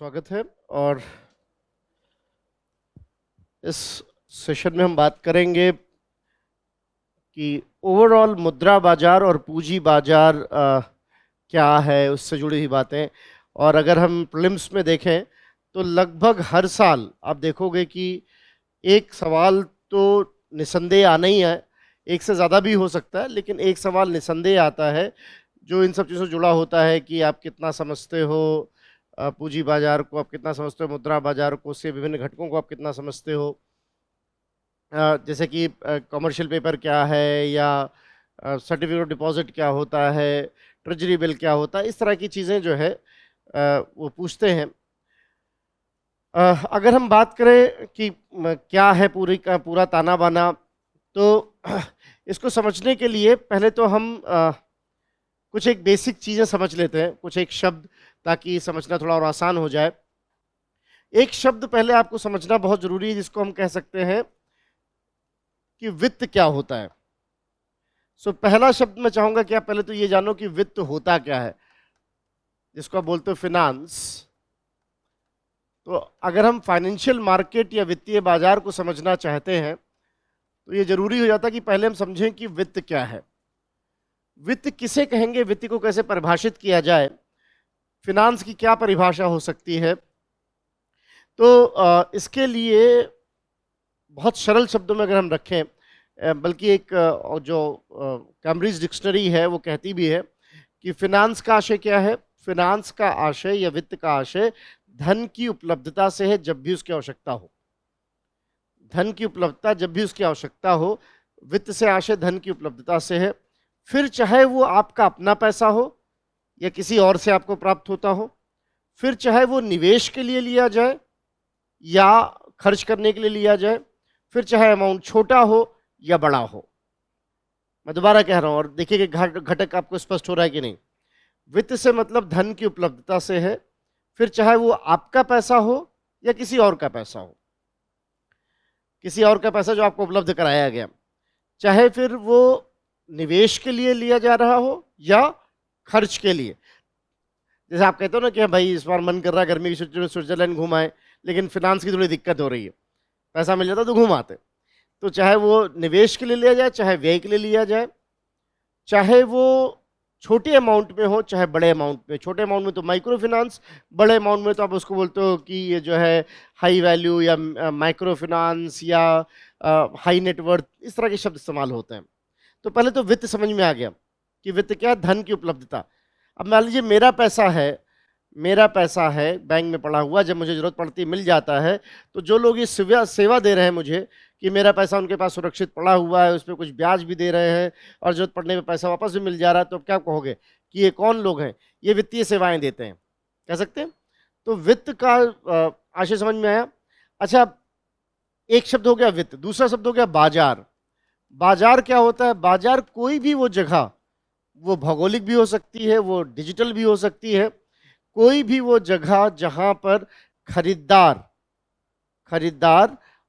स्वागत है। और इस सेशन में हम बात करेंगे कि ओवरऑल मुद्रा बाजार और पूंजी बाजार क्या है, उससे जुड़ी हुई बातें। और अगर हम प्रीलिम्स में देखें तो लगभग हर साल आप देखोगे कि एक सवाल तो निसंदेह आना ही है, एक से ज़्यादा भी हो सकता है, लेकिन एक सवाल निसंदेह आता है जो इन सब चीज़ों से जुड़ा होता है कि आप कितना समझते हो पूंजी बाजार को, आप कितना समझते हो मुद्रा बाजार को, उसके विभिन्न घटकों को आप कितना समझते हो। जैसे कि कमर्शियल पेपर क्या है, या सर्टिफिकेट ऑफ डिपॉजिट क्या होता है, ट्रेजरी बिल क्या होता है, इस तरह की चीज़ें जो है वो पूछते हैं। अगर हम बात करें कि क्या है पूरा ताना बाना, तो इसको समझने के लिए पहले तो हम कुछ एक बेसिक चीज़ें समझ लेते हैं, कुछ एक शब्द, ताकि समझना थोड़ा और आसान हो जाए। एक शब्द पहले आपको समझना बहुत जरूरी है, जिसको हम कह सकते हैं कि वित्त क्या होता है। पहला शब्द मैं चाहूंगा कि आप पहले तो ये जानो कि वित्त होता क्या है, जिसको आप बोलते हो फिनांस। तो अगर हम फाइनेंशियल मार्केट या वित्तीय बाजार को समझना चाहते हैं तो ये जरूरी हो जाता है कि पहले हम समझें कि वित्त क्या है, वित्त किसे कहेंगे, वित्त को कैसे परिभाषित किया जाए, फिनांस की क्या परिभाषा हो सकती है। तो इसके लिए बहुत सरल शब्दों में अगर हम रखें, बल्कि एक जो कैम्ब्रिज डिक्शनरी है वो कहती भी है कि फिनांस का आशय क्या है। फिनांस का आशय या वित्त का आशय धन की उपलब्धता से है जब भी उसकी आवश्यकता हो। धन की उपलब्धता जब भी उसकी आवश्यकता हो, वित्त से आशय धन की उपलब्धता से है। फिर चाहे वो आपका अपना पैसा हो या किसी और से आपको प्राप्त होता हो, फिर चाहे वो निवेश के लिए लिया जाए या खर्च करने के लिए लिया जाए, फिर चाहे अमाउंट छोटा हो या बड़ा हो। मैं दोबारा कह रहा हूं और देखिए कि घटक आपको स्पष्ट हो रहा है कि नहीं। वित्त से मतलब धन की उपलब्धता से है, फिर चाहे वो आपका पैसा हो या किसी और का पैसा हो, किसी और का पैसा जो आपको उपलब्ध कराया गया, चाहे फिर वो निवेश के लिए लिया जा रहा हो या खर्च के लिए। जैसे आप कहते हो ना कि भाई इस बार मन कर रहा है गर्मी की छुट्टी में स्विट्जरलैंड घुमाए, लेकिन फिनांस की थोड़ी दिक्कत हो रही है, पैसा मिल जाता तो घूम आते। तो चाहे वो निवेश के लिए लिया जाए, चाहे व्यय के लिए लिया जाए, चाहे वो छोटे अमाउंट में हो चाहे बड़े अमाउंट में। छोटे अमाउंट में तो माइक्रो फिनांस, बड़े अमाउंट में तो आप उसको बोलते हो कि ये जो है हाई वैल्यू या माइक्रो फिनांस या हाई नेटवर्थ, इस तरह के शब्द इस्तेमाल होते हैं। तो पहले तो वित्त समझ में आ गया कि वित्त क्या है, धन की उपलब्धता। अब मान लीजिए मेरा पैसा है बैंक में पड़ा हुआ, जब मुझे जरूरत पड़ती है मिल जाता है। तो जो लोग ये सेवा दे रहे हैं मुझे कि मेरा पैसा उनके पास सुरक्षित पड़ा हुआ है, उस पर कुछ ब्याज भी दे रहे हैं और जरूरत पड़ने पे पैसा वापस भी मिल जा रहा है, तो क्या कहोगे कि ये कौन लोग हैं? ये वित्तीय सेवाएं देते हैं, कह सकते हैं। तो वित्त का आशय समझ में आया। अच्छा, एक शब्द हो गया वित्त, दूसरा शब्द हो गया बाजार। बाजार क्या होता है? बाजार कोई भी वो जगह, वो भौगोलिक भी हो सकती है, वो डिजिटल भी हो सकती है, कोई भी वो जगह जहां पर खरीदार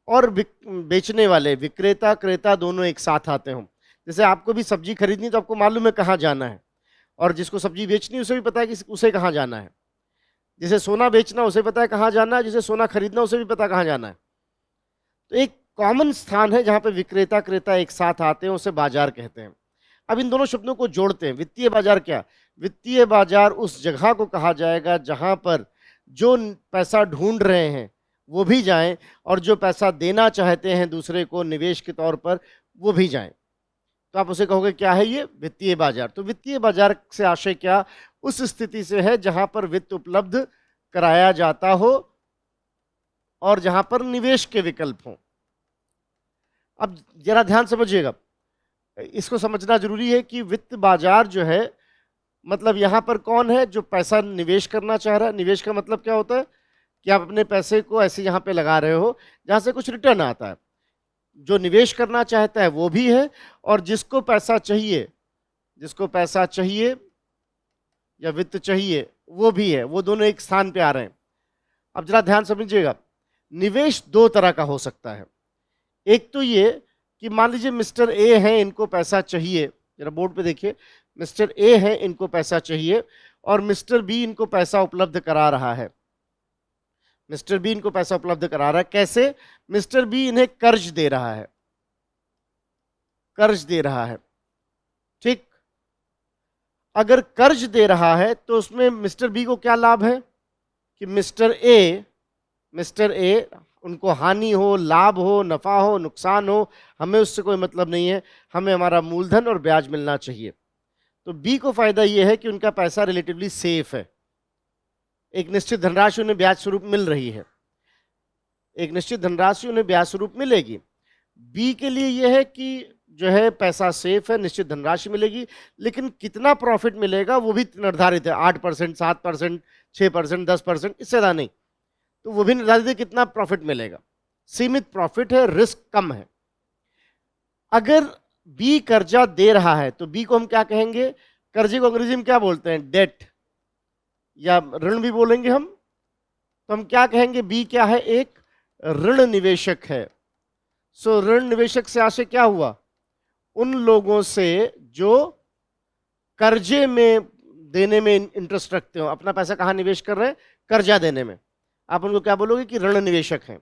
और बेचने वाले, विक्रेता क्रेता दोनों एक साथ आते हों। जैसे आपको भी सब्जी खरीदनी तो आपको मालूम है कहाँ जाना है, और जिसको सब्जी बेचनी उसे भी पता है कि उसे कहाँ जाना है। जिसे सोना बेचना उसे पता है कहाँ जाना है, जिसे सोना खरीदना उसे भी पता कहाँ जाना है। तो एक कॉमन स्थान है जहाँ पे विक्रेता क्रेता एक साथ आते हैं, उसे बाजार कहते हैं। अब इन दोनों शब्दों को जोड़ते हैं। वित्तीय बाजार क्या? वित्तीय बाजार उस जगह को कहा जाएगा जहां पर जो पैसा ढूंढ रहे हैं वो भी जाएं, और जो पैसा देना चाहते हैं दूसरे को निवेश के तौर पर वो भी जाएं। तो आप उसे कहोगे क्या है ये? वित्तीय बाजार। तो वित्तीय बाजार से आशय क्या? उस स्थिति से है जहां पर वित्त उपलब्ध कराया जाता हो और जहां पर निवेश के विकल्प हों। अब जरा ध्यान समझिएगा, इसको समझना जरूरी है कि वित्त बाजार जो है, मतलब यहां पर कौन है जो पैसा निवेश करना चाह रहा है। निवेश का मतलब क्या होता है कि आप अपने पैसे को ऐसे यहां पे लगा रहे हो जहां से कुछ रिटर्न आता है। जो निवेश करना चाहता है वो भी है, और जिसको पैसा चाहिए या वित्त चाहिए वो भी है। वो दोनों एक स्थान पे आ रहे हैं। अब जरा ध्यान समझिएगा, निवेश दो तरह का हो सकता है। एक तो ये कि मान लीजिए मिस्टर ए है, इनको पैसा चाहिए, जरा बोर्ड पे देखिए, मिस्टर ए है, इनको पैसा चाहिए और मिस्टर बी इनको पैसा उपलब्ध करा रहा है। मिस्टर बी इनको पैसा उपलब्ध करा रहा है। कैसे? मिस्टर बी इन्हें कर्ज दे रहा है, कर्ज दे रहा है, ठीक। अगर कर्ज दे रहा है तो उसमें मिस्टर बी को क्या लाभ है कि मिस्टर ए उनको हानि हो, लाभ हो, नफा हो, नुकसान हो, हमें उससे कोई मतलब नहीं है, हमें हमारा मूलधन और ब्याज मिलना चाहिए। तो बी को फायदा यह है कि उनका पैसा रिलेटिवली सेफ है, एक निश्चित धनराशि उन्हें ब्याज स्वरूप मिल रही है, एक निश्चित धनराशि उन्हें ब्याज स्वरूप मिलेगी। बी के लिए यह है कि जो है पैसा सेफ है, निश्चित धनराशि मिलेगी, लेकिन कितना प्रॉफिट मिलेगा वो भी निर्धारित है, 8%, 7%, 6%, 10%, इससे ज्यादा नहीं। तो वो भी निर्धारित है कितना प्रॉफिट मिलेगा, सीमित प्रॉफिट है, रिस्क कम है। अगर बी कर्जा दे रहा है तो बी को हम क्या कहेंगे? कर्जे को अंग्रेजी में क्या बोलते हैं? डेट, या ऋण भी बोलेंगे हम। तो हम क्या कहेंगे? बी क्या है? एक ऋण निवेशक है। सो ऋण निवेशक से आशय क्या हुआ? उन लोगों से जो कर्जे में देने में इंटरेस्ट रखते हो, अपना पैसा कहां निवेश कर रहे हैं? कर्जा देने में। आप उनको क्या बोलोगे? कि ऋण निवेशक हैं।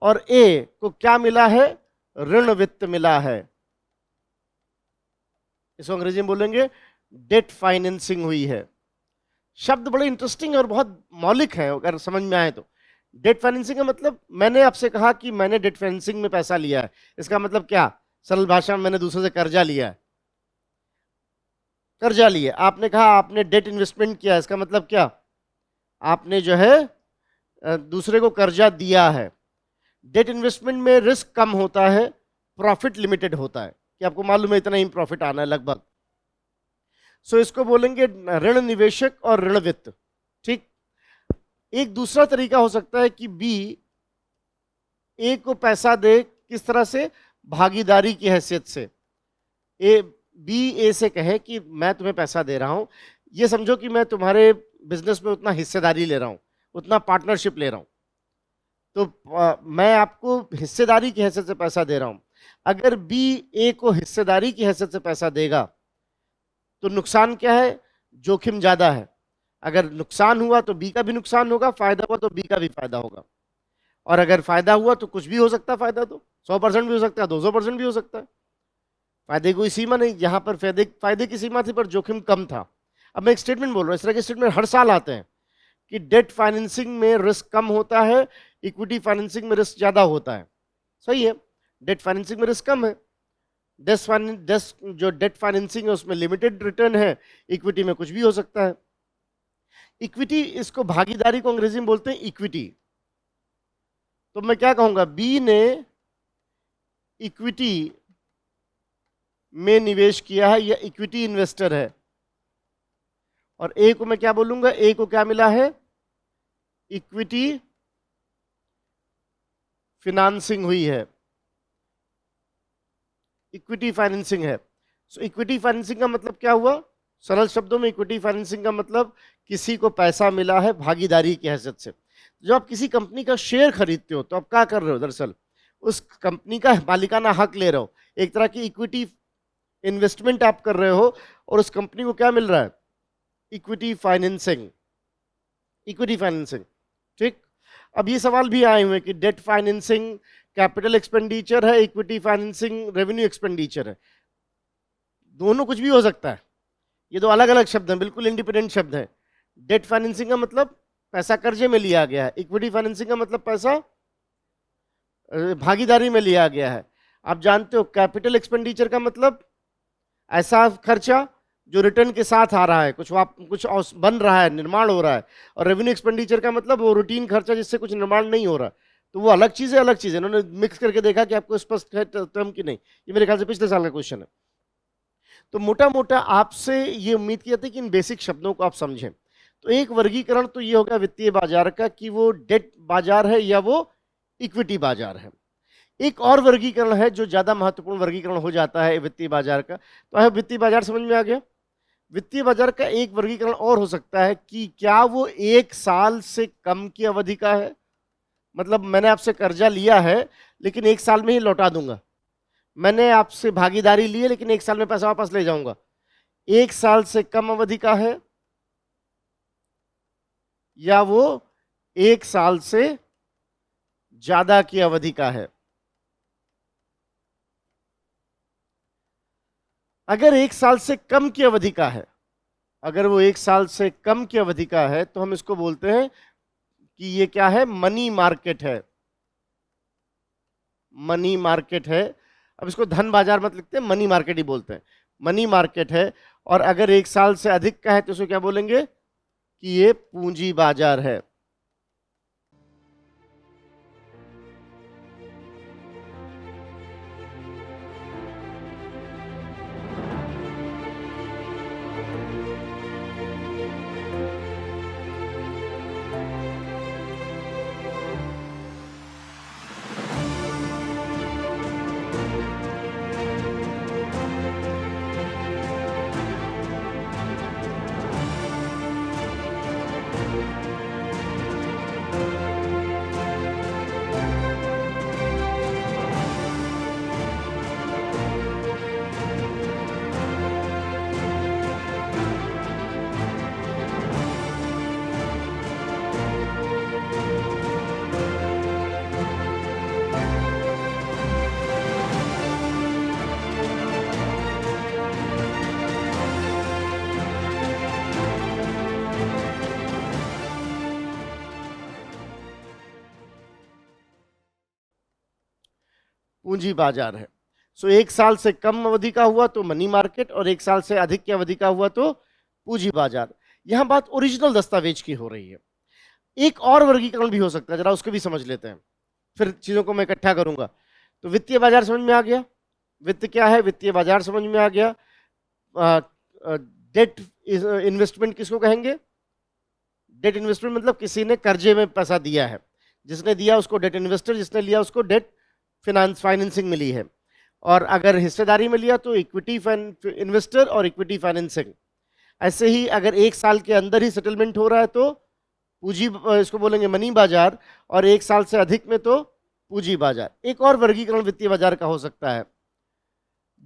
और ए को क्या मिला है? ऋण वित्त मिला है, इसको अंग्रेजी में बोलेंगे डेट फाइनेंसिंग हुई है। शब्द बड़े इंटरेस्टिंग और बहुत मौलिक है अगर समझ में आए तो। डेट फाइनेंसिंग का मतलब, मैंने आपसे कहा कि मैंने डेट फाइनेंसिंग में पैसा लिया है, इसका मतलब क्या? सरल भाषा में मैंने दूसरे से कर्जा लिया है, कर्जा लिया। आपने कहा आपने डेट इन्वेस्टमेंट किया, इसका मतलब क्या? आपने जो है दूसरे को कर्जा दिया है। डेट इन्वेस्टमेंट में रिस्क कम होता है, प्रॉफिट लिमिटेड होता है, कि आपको मालूम है इतना ही प्रॉफिट आना है लगभग। सो इसको बोलेंगे ऋण निवेशक और ऋण वित्त, ठीक। एक दूसरा तरीका हो सकता है कि बी ए को पैसा दे, किस तरह से? भागीदारी की हैसियत से। बी ए से कहे कि मैं तुम्हें पैसा दे रहा हूं, ये समझो कि मैं तुम्हारे बिजनेस में उतना हिस्सेदारी ले रहा हूं, उतना पार्टनरशिप ले रहा हूं, तो मैं आपको हिस्सेदारी की हैसियत से पैसा दे रहा हूं। अगर बी ए को हिस्सेदारी की हैसियत से पैसा देगा तो नुकसान क्या है? जोखिम ज्यादा है। अगर नुकसान हुआ तो बी का भी नुकसान होगा, फायदा हुआ तो बी का भी फायदा होगा। और अगर फायदा हुआ तो कुछ भी हो सकता है, फायदा तो 100% भी हो सकता है, 200% भी हो सकता है। फायदे की कोई सीमा नहीं, यहां पर फायदे की सीमा थी पर जोखिम कम था। अब मैं एक स्टेटमेंट बोल रहा हूं, इस तरह के स्टेटमेंट हर साल आते हैं कि डेट फाइनेंसिंग में रिस्क कम होता है, इक्विटी फाइनेंसिंग में रिस्क ज्यादा होता है। सही है, डेट फाइनेंसिंग में रिस्क कम है, जो डेट फाइनेंसिंग है उसमें लिमिटेड रिटर्न है, इक्विटी में कुछ भी हो सकता है। इक्विटी, इसको भागीदारी को अंग्रेजी में बोलते हैं इक्विटी। तो मैं क्या कहूंगा? बी ने इक्विटी में निवेश किया है या इक्विटी इन्वेस्टर है। और ए को मैं क्या बोलूंगा? ए को क्या मिला है? इक्विटी फिनांसिंग हुई है, इक्विटी फाइनेंसिंग है। सो इक्विटी फाइनेंसिंग का मतलब क्या हुआ? सरल शब्दों में इक्विटी फाइनेंसिंग का मतलब किसी को पैसा मिला है भागीदारी की हैसियत से। जब आप किसी कंपनी का शेयर खरीदते हो तो आप क्या कर रहे हो? दरअसल उस कंपनी का मालिकाना हक ले रहे हो, एक तरह की इक्विटी इन्वेस्टमेंट आप कर रहे हो, और उस कंपनी को क्या मिल रहा है? इक्विटी फाइनेंसिंग, इक्विटी फाइनेंसिंग, ठीक। अब ये सवाल भी आए हुए कि डेट फाइनेंसिंग कैपिटल एक्सपेंडिचर है, इक्विटी फाइनेंसिंग रेवेन्यू एक्सपेंडिचर है। दोनों कुछ भी हो सकता है, ये दो अलग अलग शब्द हैं, बिल्कुल इंडिपेंडेंट शब्द हैं। डेट फाइनेंसिंग का मतलब पैसा कर्जे में लिया गया है, इक्विटी फाइनेंसिंग का मतलब पैसा भागीदारी में लिया गया है। आप जानते हो कैपिटल एक्सपेंडिचर का मतलब ऐसा खर्चा जो रिटर्न के साथ आ रहा है, कुछ बन रहा है, निर्माण हो रहा है। और रेवेन्यू एक्सपेंडिचर का मतलब वो रूटीन खर्चा जिससे कुछ निर्माण नहीं हो रहा। तो वो अलग चीज है, अलग चीज है। इन्होंने मिक्स करके देखा कि आपको स्पष्ट है टर्म की नहीं। ये मेरे ख्याल से पिछले साल का क्वेश्चन है। तो मोटा मोटा आपसे ये उम्मीद की जाती है कि इन बेसिक शब्दों को आप समझें। तो एक वर्गीकरण तो ये होगा वित्तीय बाजार का कि वो डेट बाजार है या वो इक्विटी बाजार है। एक और वर्गीकरण है जो ज्यादा महत्वपूर्ण वर्गीकरण हो जाता है वित्तीय बाजार का। तो है वित्तीय बाजार समझ में आ गया। वित्तीय बाजार का एक वर्गीकरण और हो सकता है कि क्या वो 1 साल से कम की अवधि का है। मतलब मैंने आपसे कर्जा लिया है लेकिन 1 साल में ही लौटा दूंगा। मैंने आपसे भागीदारी ली है लेकिन 1 साल में पैसा वापस ले जाऊंगा। 1 साल से कम अवधि का है या वो 1 साल से ज्यादा की अवधि का है। अगर 1 साल से कम की अवधि का है, अगर वो 1 साल से कम की अवधि का है, तो हम इसको बोलते हैं कि ये क्या है, मनी मार्केट है। मनी मार्केट है। अब इसको धन बाजार मत लिखते, मनी मार्केट ही बोलते हैं। मनी मार्केट है। और अगर 1 साल से अधिक का है तो इसको क्या बोलेंगे कि ये पूंजी बाजार है। पूंजी बाजार है। सो 1 साल से कम अवधि का हुआ तो मनी मार्केट, और 1 साल से अधिक की अवधि का हुआ तो पूंजी बाजार। यहां बात ओरिजिनल दस्तावेज की हो रही है। एक और वर्गीकरण भी हो सकता है, जरा उसको भी समझ लेते हैं, फिर चीजों को मैं इकट्ठा करूंगा। तो वित्तीय बाजार समझ में आ गया। वित्त क्या है, वित्तीय बाजार समझ में आ गया। डेट इन्वेस्टमेंट किसको कहेंगे? डेट इन्वेस्टमेंट मतलब किसी ने कर्जे में पैसा दिया है, जिसने दिया उसको डेट इन्वेस्टर, जिसने लिया उसको डेट फाइनेंसिंग मिली है। और अगर हिस्सेदारी में लिया तो इक्विटी इन्वेस्टर और इक्विटी फाइनेंसिंग। ऐसे ही अगर 1 साल के अंदर ही सेटलमेंट हो रहा है तो पूंजी, इसको बोलेंगे मनी बाजार, और 1 साल से अधिक में तो पूंजी बाजार। एक और वर्गीकरण वित्तीय बाजार का हो सकता है,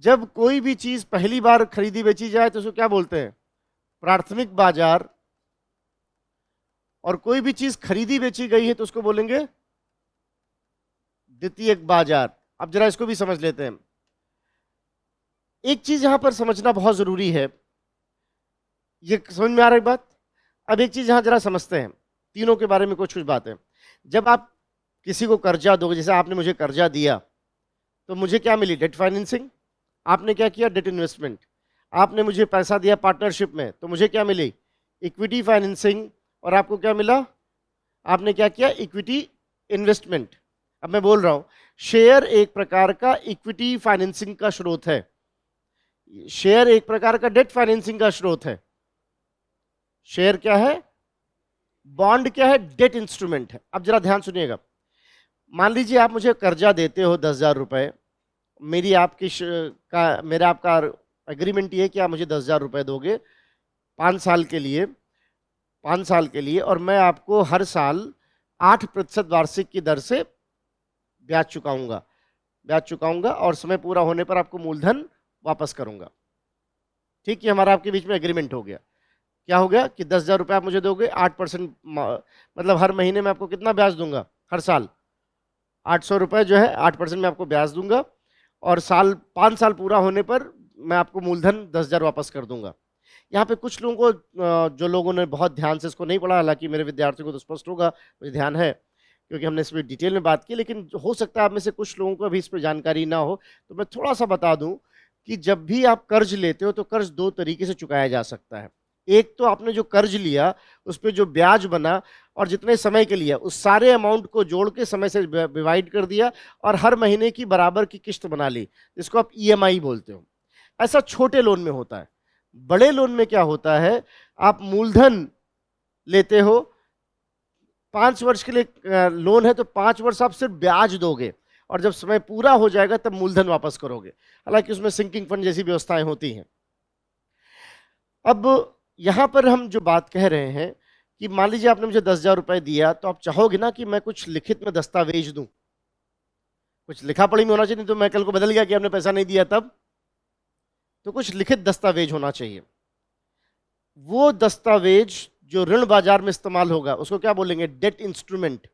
जब कोई भी चीज पहली बार खरीदी बेची जाए तो उसको क्या बोलते हैं? प्राथमिक बाजार। और कोई भी चीज खरीदी बेची गई है तो उसको बोलेंगे द्वितीयक बाजार। अब जरा इसको भी समझ लेते हैं। एक चीज यहां पर समझना बहुत जरूरी है, ये समझ में आ रही बात? अब एक चीज यहां जरा समझते हैं, तीनों के बारे में कुछ कुछ बातें। जब आप किसी को कर्जा दोगे, जैसे आपने मुझे कर्जा दिया, तो मुझे क्या मिली? Debt financing. आपने क्या किया? Debt investment. आपने मुझे पैसा दिया पार्टनरशिप में, तो मुझे क्या मिली? Equity financing. और आपको क्या मिला? आपने क्या किया? Equity investment. अब मैं बोल रहा हूं, शेयर एक प्रकार का इक्विटी फाइनेंसिंग का स्रोत है, शेयर एक प्रकार का डेट फाइनेंसिंग का स्रोत है। शेयर क्या है? बॉन्ड क्या है? डेट इंस्ट्रूमेंट है। अब जरा ध्यान सुनिएगा। मान लीजिए आप मुझे कर्जा देते हो 10,000 रुपए, मेरी आपकी मेरा आपका एग्रीमेंट ये है कि आप मुझे 10,000 रुपए दोगे 5 साल के लिए, 5 साल के लिए, और मैं आपको हर साल 8% वार्षिक की दर से ब्याज चुकाऊंगा और समय पूरा होने पर आपको मूलधन वापस करूंगा। ठीक है, हमारा आपके बीच में एग्रीमेंट हो गया। क्या हो गया कि 10,000 रुपये आप मुझे दोगे, 8%, मतलब हर महीने में आपको कितना ब्याज दूंगा? हर साल 800 रुपये जो है 8% में आपको ब्याज दूंगा, और 5 साल पूरा होने पर मैं आपको मूलधन 10,000 वापस कर दूंगा। यहाँ पे कुछ लोगों को, जो लोगों ने बहुत ध्यान से इसको नहीं पढ़ा, हालांकि मेरे विद्यार्थियों को तो स्पष्ट होगा, मुझे ध्यान है क्योंकि हमने इस पर डिटेल में बात की, लेकिन हो सकता है आप में से कुछ लोगों को अभी इस पर जानकारी ना हो, तो मैं थोड़ा सा बता दूं कि जब भी आप कर्ज लेते हो तो कर्ज 2 तरीके से चुकाया जा सकता है। एक तो आपने जो कर्ज लिया उस पर जो ब्याज बना और जितने समय के लिए उस सारे अमाउंट को जोड़ के समय से डिवाइड कर दिया और हर महीने की बराबर की किस्त बना ली, जिसको आप ईएमआई बोलते हो। ऐसा छोटे लोन में होता है। बड़े लोन में क्या होता है, आप मूलधन लेते हो, 5 वर्ष के लिए लोन है तो 5 वर्ष आप सिर्फ ब्याज दोगे और जब समय पूरा हो जाएगा तब मूलधन वापस करोगे। हालांकि उसमें सिंकिंग फंड जैसी व्यवस्थाएं होती हैं। अब यहां पर हम जो बात कह रहे हैं कि मान लीजिए आपने मुझे 10,000 रुपए दिया, तो आप चाहोगे ना कि मैं कुछ लिखित में दस्तावेज दूं, कुछ लिखा पढ़ी में होना चाहिए, नहीं तो मैं कल को बदल गया कि आपने पैसा नहीं दिया तब, तो कुछ लिखित दस्तावेज होना चाहिए। वो दस्तावेज जो ऋण बाजार में इस्तेमाल होगा उसको क्या बोलेंगे? Debt instrument.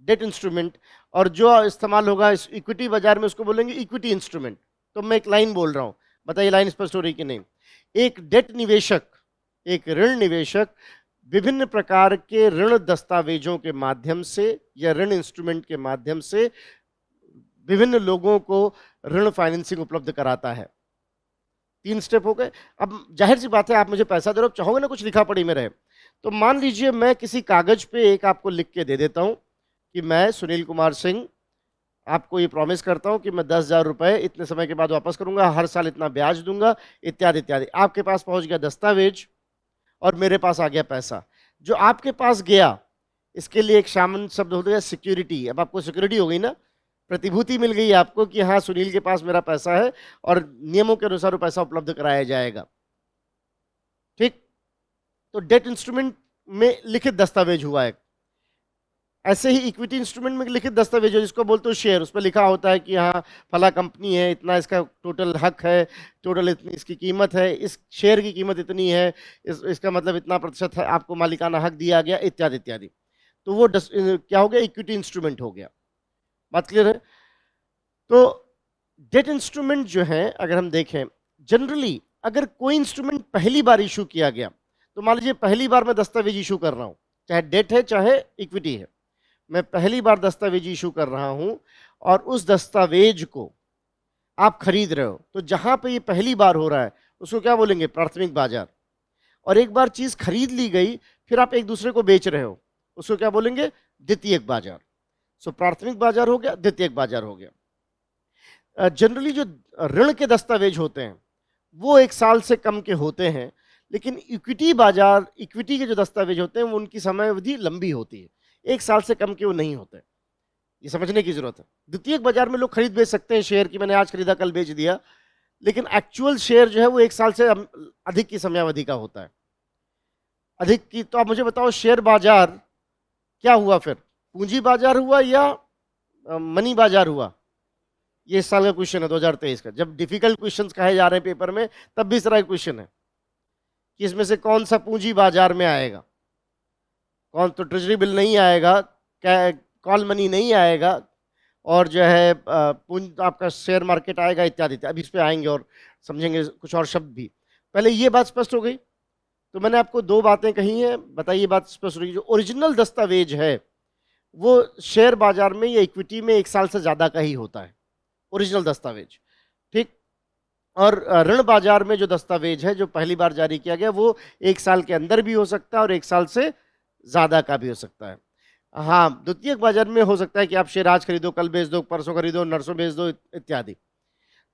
Debt instrument. और जो इस्तेमाल होगा इस इक्विटी बाजार में उसको बोलेंगे इक्विटी इंस्ट्रूमेंट। तो मैं एक लाइन बोल रहा हूं, बताइए लाइन स्पष्ट हो रही कि नहीं? एक डेट निवेशक, एक ऋण निवेशक विभिन्न प्रकार के ऋण दस्तावेजों के माध्यम से या ऋण इंस्ट्रूमेंट के माध्यम से विभिन्न लोगों को ऋण फाइनेंसिंग उपलब्ध कराता है। 3 स्टेप हो गए। अब जाहिर सी बात है, आप मुझे पैसा दे रहे हो, चाहोगे ना कुछ लिखा पढ़ी में रहे। तो मान लीजिए मैं किसी कागज पे एक आपको लिख के दे देता हूं कि मैं सुनील कुमार सिंह आपको ये प्रॉमिस करता हूं कि मैं 10,000 रुपए इतने समय के बाद वापस करूंगा, हर साल इतना ब्याज दूंगा, इत्यादि इत्यादि। आपके पास पहुंच गया दस्तावेज और मेरे पास आ गया पैसा। जो आपके पास गया इसके लिए एक सामान्य शब्द होता है सिक्योरिटी। अब आपको सिक्योरिटी हो गई ना, प्रतिभूति मिल गई आपको कि हाँ सुनील के पास मेरा पैसा है और नियमों के अनुसार वो पैसा उपलब्ध कराया जाएगा। ठीक, तो डेट इंस्ट्रूमेंट में लिखित दस्तावेज हुआ है। ऐसे ही इक्विटी इंस्ट्रूमेंट में लिखित दस्तावेज जिसको बोलते हो शेयर, उस पर लिखा होता है कि हाँ फला कंपनी है, इतना इसका टोटल हक है, टोटल इतनी इसकी कीमत है, इस शेयर की कीमत इतनी है, इसका मतलब इतना प्रतिशत है, आपको मालिकाना हक दिया गया, इत्यादि इत्यादि। तो वो क्या हो गया? इक्विटी इंस्ट्रूमेंट हो गया। बात क्लियर है? तो डेट इंस्ट्रूमेंट जो है अगर हम देखें, जनरली अगर कोई इंस्ट्रूमेंट पहली बार इशू किया गया, तो मान लीजिए पहली बार मैं दस्तावेज इशू कर रहा हूं, चाहे डेट है चाहे इक्विटी है, मैं पहली बार दस्तावेज इशू कर रहा हूं और उस दस्तावेज को आप खरीद रहे हो, तो जहां पे ये पहली बार हो रहा है उसको क्या बोलेंगे? प्राथमिक बाजार। और एक बार चीज खरीद ली गई फिर आप एक दूसरे को बेच रहे हो, उसको क्या बोलेंगे? द्वितीयक बाजार। सो प्राथमिक बाजार हो गया, द्वितीयक बाजार हो गया। जनरली जो ऋण के दस्तावेज होते हैं वो 1 साल से कम के होते हैं, लेकिन इक्विटी बाजार, इक्विटी के जो दस्तावेज होते हैं वो उनकी समय अवधि लंबी होती है, 1 साल से कम के वो नहीं होते। ये समझने की जरूरत है। द्वितीयक बाजार में लोग खरीद बेच सकते हैं शेयर की, मैंने आज खरीदा कल बेच दिया, लेकिन एक्चुअल शेयर जो है वो 1 साल से अधिक की समयावधि का होता है, अधिक की। तो आप मुझे बताओ शेयर बाजार क्या हुआ फिर? पूंजी बाजार हुआ या मनी बाजार हुआ? ये इस साल का क्वेश्चन है 2023 का। जब डिफिकल्ट क्वेश्चंस कहे जा रहे हैं पेपर में तब भी इस तरह का क्वेश्चन है कि इसमें से कौन सा पूंजी बाजार में आएगा, कौन। तो ट्रेजरी बिल नहीं आएगा, कॉल मनी नहीं आएगा, और जो है आपका शेयर मार्केट आएगा, इत्यादि इत्यादि। अभी इस पे आएंगे और समझेंगे कुछ और शब्द भी। पहले ये बात स्पष्ट हो गई। तो मैंने आपको 2 बातें कही हैं, बताइए बात स्पष्ट हो गई। जो ओरिजिनल दस्तावेज है वो शेयर बाजार में या इक्विटी में 1 साल से ज्यादा का ही होता है, ओरिजिनल दस्तावेज। ठीक, और ऋण बाजार में जो दस्तावेज है जो पहली बार जारी किया गया वो 1 साल के अंदर भी हो सकता है और 1 साल से ज्यादा का भी हो सकता है। हाँ, द्वितीयक बाजार में हो सकता है कि आप शेयर आज खरीदो, कल बेच दो, परसों खरीदो, नरसों बेच दो, इत्यादि।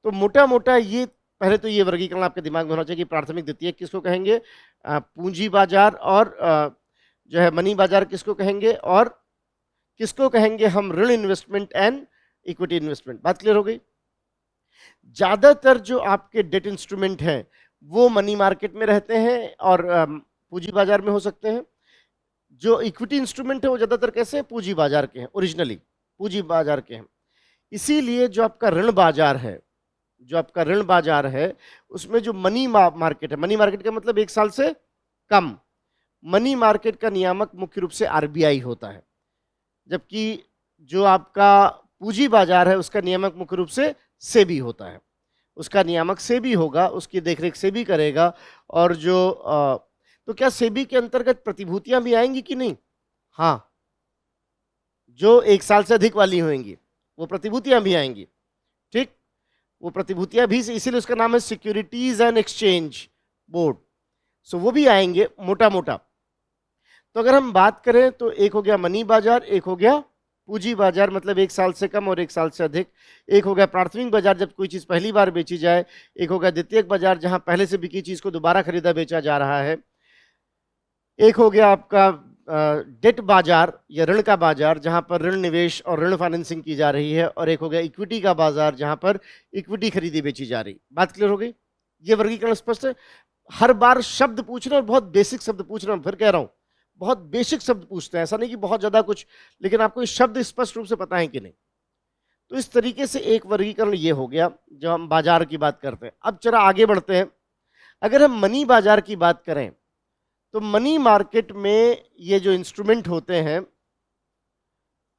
तो मोटा मोटा ये पहले तो ये वर्गीकरण आपके दिमाग में होना चाहिए कि प्राथमिक द्वितीयक किसको कहेंगे, पूंजी बाजार, और जो है मनी बाजार किसको कहेंगे, और किसको कहेंगे हम ऋण इन्वेस्टमेंट एंड इक्विटी इन्वेस्टमेंट। बात क्लियर हो गई? ज्यादातर जो आपके डेट इंस्ट्रूमेंट हैं वो मनी मार्केट में रहते हैं और पूंजी बाजार में हो सकते हैं। जो इक्विटी इंस्ट्रूमेंट है वो ज्यादातर कैसे हैं? पूंजी बाजार के हैं, ओरिजिनली पूंजी बाजार के हैं। इसीलिए जो आपका ऋण बाजार है, जो आपका ऋण बाजार है उसमें जो मनी मार्केट है, मनी मार्केट का मतलब 1 साल से कम, मनी मार्केट का नियामक मुख्य रूप से आरबीआई होता है, जबकि जो आपका पूंजी बाजार है उसका नियामक मुख्य रूप से सेबी होता है। उसका नियामक सेबी होगा, उसकी देखरेख सेबी करेगा। और जो तो क्या सेबी के अंतर्गत प्रतिभूतियां भी आएंगी कि नहीं? हाँ, जो 1 साल से अधिक वाली होंगी वो प्रतिभूतियां भी आएंगी। ठीक, वो प्रतिभूतियां भी, इसीलिए उसका नाम है सिक्योरिटीज एंड एक्सचेंज बोर्ड। सो वो भी आएंगे मोटा मोटा। तो अगर हम बात करें तो एक हो गया मनी बाजार, एक हो गया पूंजी बाजार, मतलब 1 साल से कम और 1 साल से अधिक। एक हो गया प्राथमिक बाजार जब कोई चीज पहली बार बेची जाए। एक हो गया द्वितीयक बाजार जहां पहले से बिकी चीज को दोबारा खरीदा बेचा जा रहा है। एक हो गया आपका डेट बाजार या ऋण का बाजार जहां पर ऋण निवेश और ऋण फाइनेंसिंग की जा रही है। और एक हो गया इक्विटी का बाजार जहां पर इक्विटी खरीदी बेची जा रही। बात क्लियर हो गई? ये वर्गीकरण स्पष्ट है? हर बार शब्द पूछना और बहुत बेसिक शब्द पूछना, फिर कह रहा हूं बहुत बेसिक शब्द पूछते हैं, ऐसा नहीं कि बहुत ज्यादा कुछ, लेकिन आपको इस शब्द स्पष्ट रूप से पता है कि नहीं। तो इस तरीके से एक वर्गीकरण ये हो गया जब हम बाजार की बात करते हैं। अब जरा आगे बढ़ते हैं। अगर हम मनी बाजार की बात करें तो मनी मार्केट में ये जो इंस्ट्रूमेंट होते हैं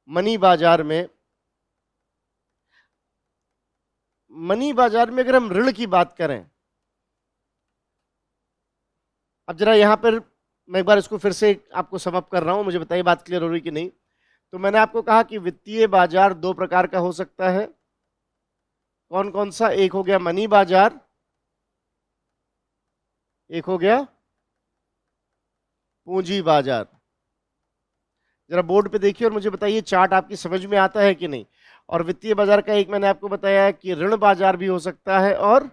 मनी बाजार में, अगर हम ऋण की बात करें, अब जरा यहां पर मैं एक बार इसको फिर से आपको समअप कर रहा हूं, मुझे बताइए बात क्लियर हो रही कि नहीं। तो मैंने आपको कहा कि वित्तीय बाजार दो प्रकार का हो सकता है। कौन कौन सा? एक हो गया मनी बाजार, एक हो गया पूंजी बाजार। जरा बोर्ड पे देखिए और मुझे बताइए चार्ट आपकी समझ में आता है कि नहीं। और वित्तीय बाजार का एक मैंने आपको बताया है कि ऋण बाजार भी हो सकता है और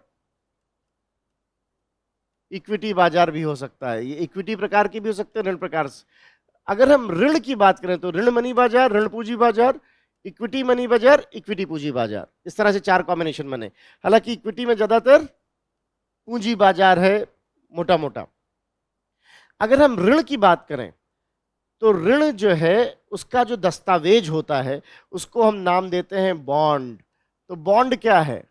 इक्विटी बाजार भी हो सकता है। ये इक्विटी प्रकार की भी हो सकते हैं, ऋण प्रकार से। अगर हम ऋण की बात करें तो ऋण मनी बाजार, ऋण पूंजी बाजार, इक्विटी मनी बाजार, इक्विटी पूंजी बाजार, इस तरह से चार कॉम्बिनेशन बने। हालांकि इक्विटी में ज्यादातर पूंजी बाजार है मोटा मोटा। अगर हम ऋण की बात करें तो ऋण जो है उसका जो दस्तावेज होता है उसको हम नाम देते हैं बॉन्ड। तो बॉन्ड क्या है?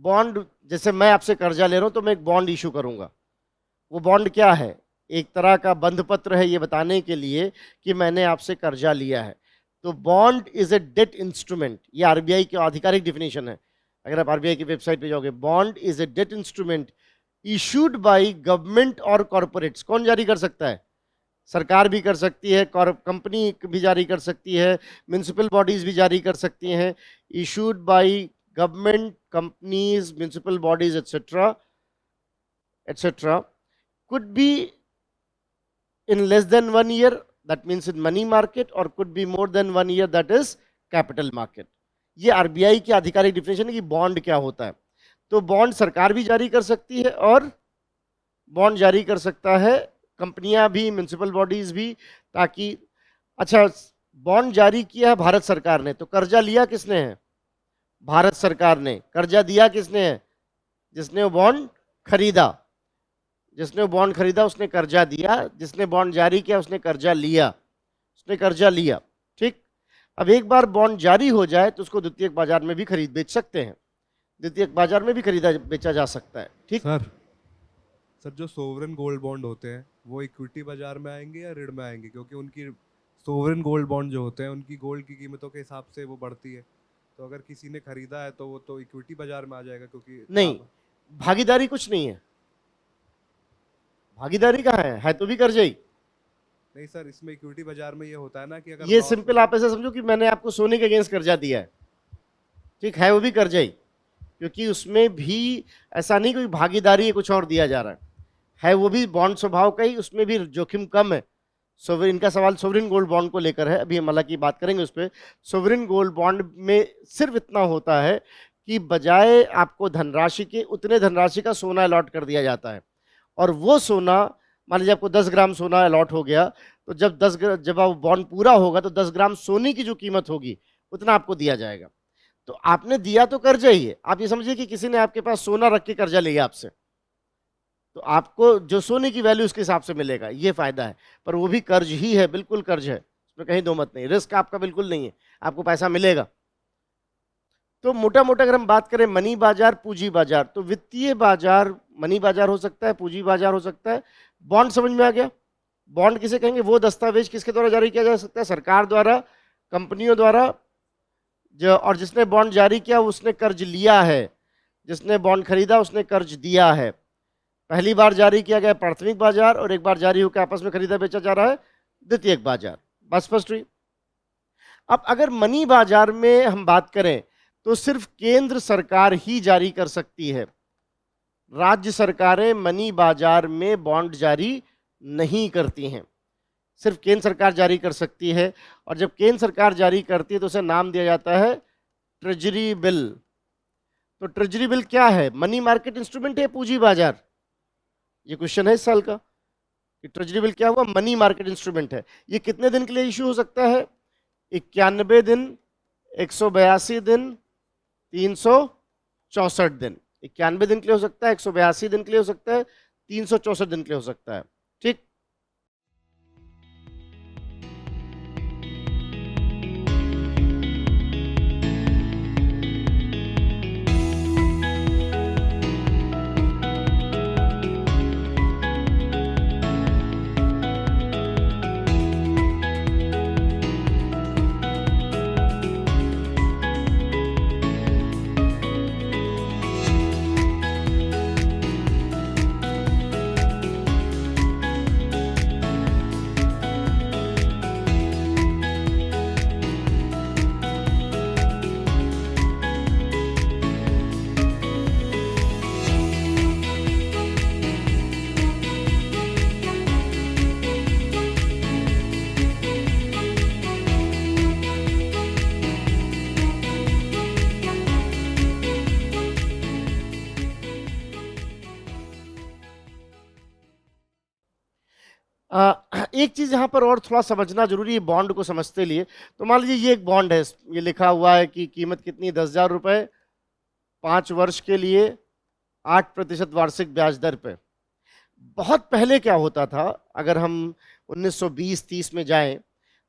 बॉन्ड, जैसे मैं आपसे कर्जा ले रहा हूं तो मैं एक बॉन्ड इशू करूंगा। वो बॉन्ड क्या है? एक तरह का बंध पत्र है, ये बताने के लिए कि मैंने आपसे कर्जा लिया है। तो bond is a debt instrument, ये आरबीआई की आधिकारिक डिफिनेशन है। अगर आप आरबीआई की वेबसाइट पे जाओगे, bond is a debt instrument issued by government और कॉर्पोरेट्स। कौन जारी कर सकता है? सरकार भी कर सकती है, कंपनी भी जारी कर सकती है, म्युनिसिपल बॉडीज भी जारी कर सकती हैं। Issued by government, companies, municipal bodies etcetera etcetera, could be in less than 1 year, that means in money market, or could be more than 1 year, that is capital market। ये RBI की आधिकारिक definition है कि bond क्या होता है। तो bond सरकार भी जारी कर सकती है और बॉन्ड जारी कर सकता है कंपनियां भी, म्युनिसिपल बॉडीज भी, ताकि अच्छा बॉन्ड जारी किया है भारत सरकार ने, तो कर्जा लिया किसने है? भारत सरकार ने। कर्जा दिया किसने है? जिसने वो बॉन्ड खरीदा। जिसने वो बॉन्ड खरीदा उसने कर्जा दिया, जिसने बॉन्ड जारी किया उसने कर्जा लिया, उसने कर्जा लिया। ठीक। अब एक बार बॉन्ड जारी हो जाए तो उसको द्वितीयक बाजार में भी खरीद बेच सकते हैं, द्वितीयक बाजार में भी खरीदा बेचा जा सकता है। ठीक सर जो सोवरेन गोल्ड बॉन्ड होते हैं वो इक्विटी बाजार में आएंगे या ऋण में आएंगे? क्योंकि उनकी सोवरेन गोल्ड बॉन्ड जो होते हैं उनकी गोल्ड की कीमतों के हिसाब से वो बढ़ती है, तो अगर किसी ने खरीदा है तो वो तो इक्विटी बाजार में आ जाएगा। क्योंकि नहीं, भागीदारी कुछ नहीं है। भागीदारी कहाँ है तो भी कर्जा ही। नहीं सर, इसमें इक्विटी बाजार में ये होता है ना कि अगर ये सिंपल आप ऐसे समझो कि मैंने आपको सोने के अगेंस्ट कर्जा दिया है, ठीक है, वो भी कर्जा ही, क्योंकि उसमें भी ऐसा नहीं कोई भागीदारी है कुछ और दिया जा रहा है वो भी बॉन्ड स्वभाव का ही, उसमें भी जोखिम कम है। सोवरेन, इनका सवाल सोवरेन गोल्ड बॉन्ड को लेकर है, अभी हम हालांकि बात करेंगे उस पर। सोवरेन गोल्ड बॉन्ड में सिर्फ इतना होता है कि बजाय आपको धनराशि के उतने धनराशि का सोना अलॉट कर दिया जाता है, और वो सोना, मान लीजिए आपको 10 ग्राम सोना अलॉट हो गया, तो जब वो बॉन्ड पूरा होगा तो 10 ग्राम सोने की जो कीमत होगी उतना आपको दिया जाएगा। तो आपने दिया तो कर्जा ही है। आप ये समझिए कि किसी ने आपके पास सोना रख के कर्जा लिया आपसे, तो आपको जो सोने की वैल्यू उसके हिसाब से मिलेगा, ये फायदा है। पर वो भी कर्ज ही है, बिल्कुल कर्ज है, उसमें कहीं दो मत नहीं, रिस्क आपका बिल्कुल नहीं है, आपको पैसा मिलेगा। तो मोटा मोटा अगर हम बात करें मनी बाजार, पूंजी बाजार, तो वित्तीय बाजार मनी बाजार हो सकता है, पूंजी बाजार हो सकता है। बॉन्ड समझ में आ गया? बॉन्ड किसे कहेंगे? वो दस्तावेज किसके द्वारा जारी किया जा सकता है? सरकार द्वारा, कंपनियों द्वारा, जो और जिसने बॉन्ड जारी किया उसने कर्ज लिया है, जिसने बॉन्ड खरीदा उसने कर्ज दिया है। पहली बार जारी किया गया प्राथमिक बाजार, और एक बार जारी होकर आपस में खरीदा बेचा जा रहा है द्वितीयक बाजार। बस स्पष्ट हुई? अब अगर मनी बाजार में हम बात करें तो सिर्फ केंद्र सरकार ही जारी कर सकती है, राज्य सरकारें मनी बाजार में बॉन्ड जारी नहीं करती हैं, सिर्फ केंद्र सरकार जारी कर सकती है। और जब केंद्र सरकार जारी करती है तो उसे नाम दिया जाता है ट्रेजरी बिल। तो ट्रेजरी बिल क्या है? मनी मार्केट इंस्ट्रूमेंट है, पूंजी बाजार? ये क्वेश्चन है इस साल का कि ट्रेजरी बिल क्या हुआ? मनी मार्केट इंस्ट्रूमेंट है। ये कितने दिन के लिए इशू हो सकता है? 91 दिन, 182 दिन, 364 दिन। 91 दिन के लिए हो सकता है, 182 दिन के लिए हो सकता है, 364 दिन के लिए हो सकता है। ठीक। एक चीज यहाँ पर और थोड़ा समझना जरूरी है बॉन्ड को समझते लिए। तो मान लीजिए ये एक बॉन्ड है, ये लिखा हुआ है कि कीमत कितनी, 10,000 रुपए, 5 वर्ष के लिए, 8% वार्षिक ब्याज दर पे। बहुत पहले क्या होता था, अगर हम 1920-30 में जाएं,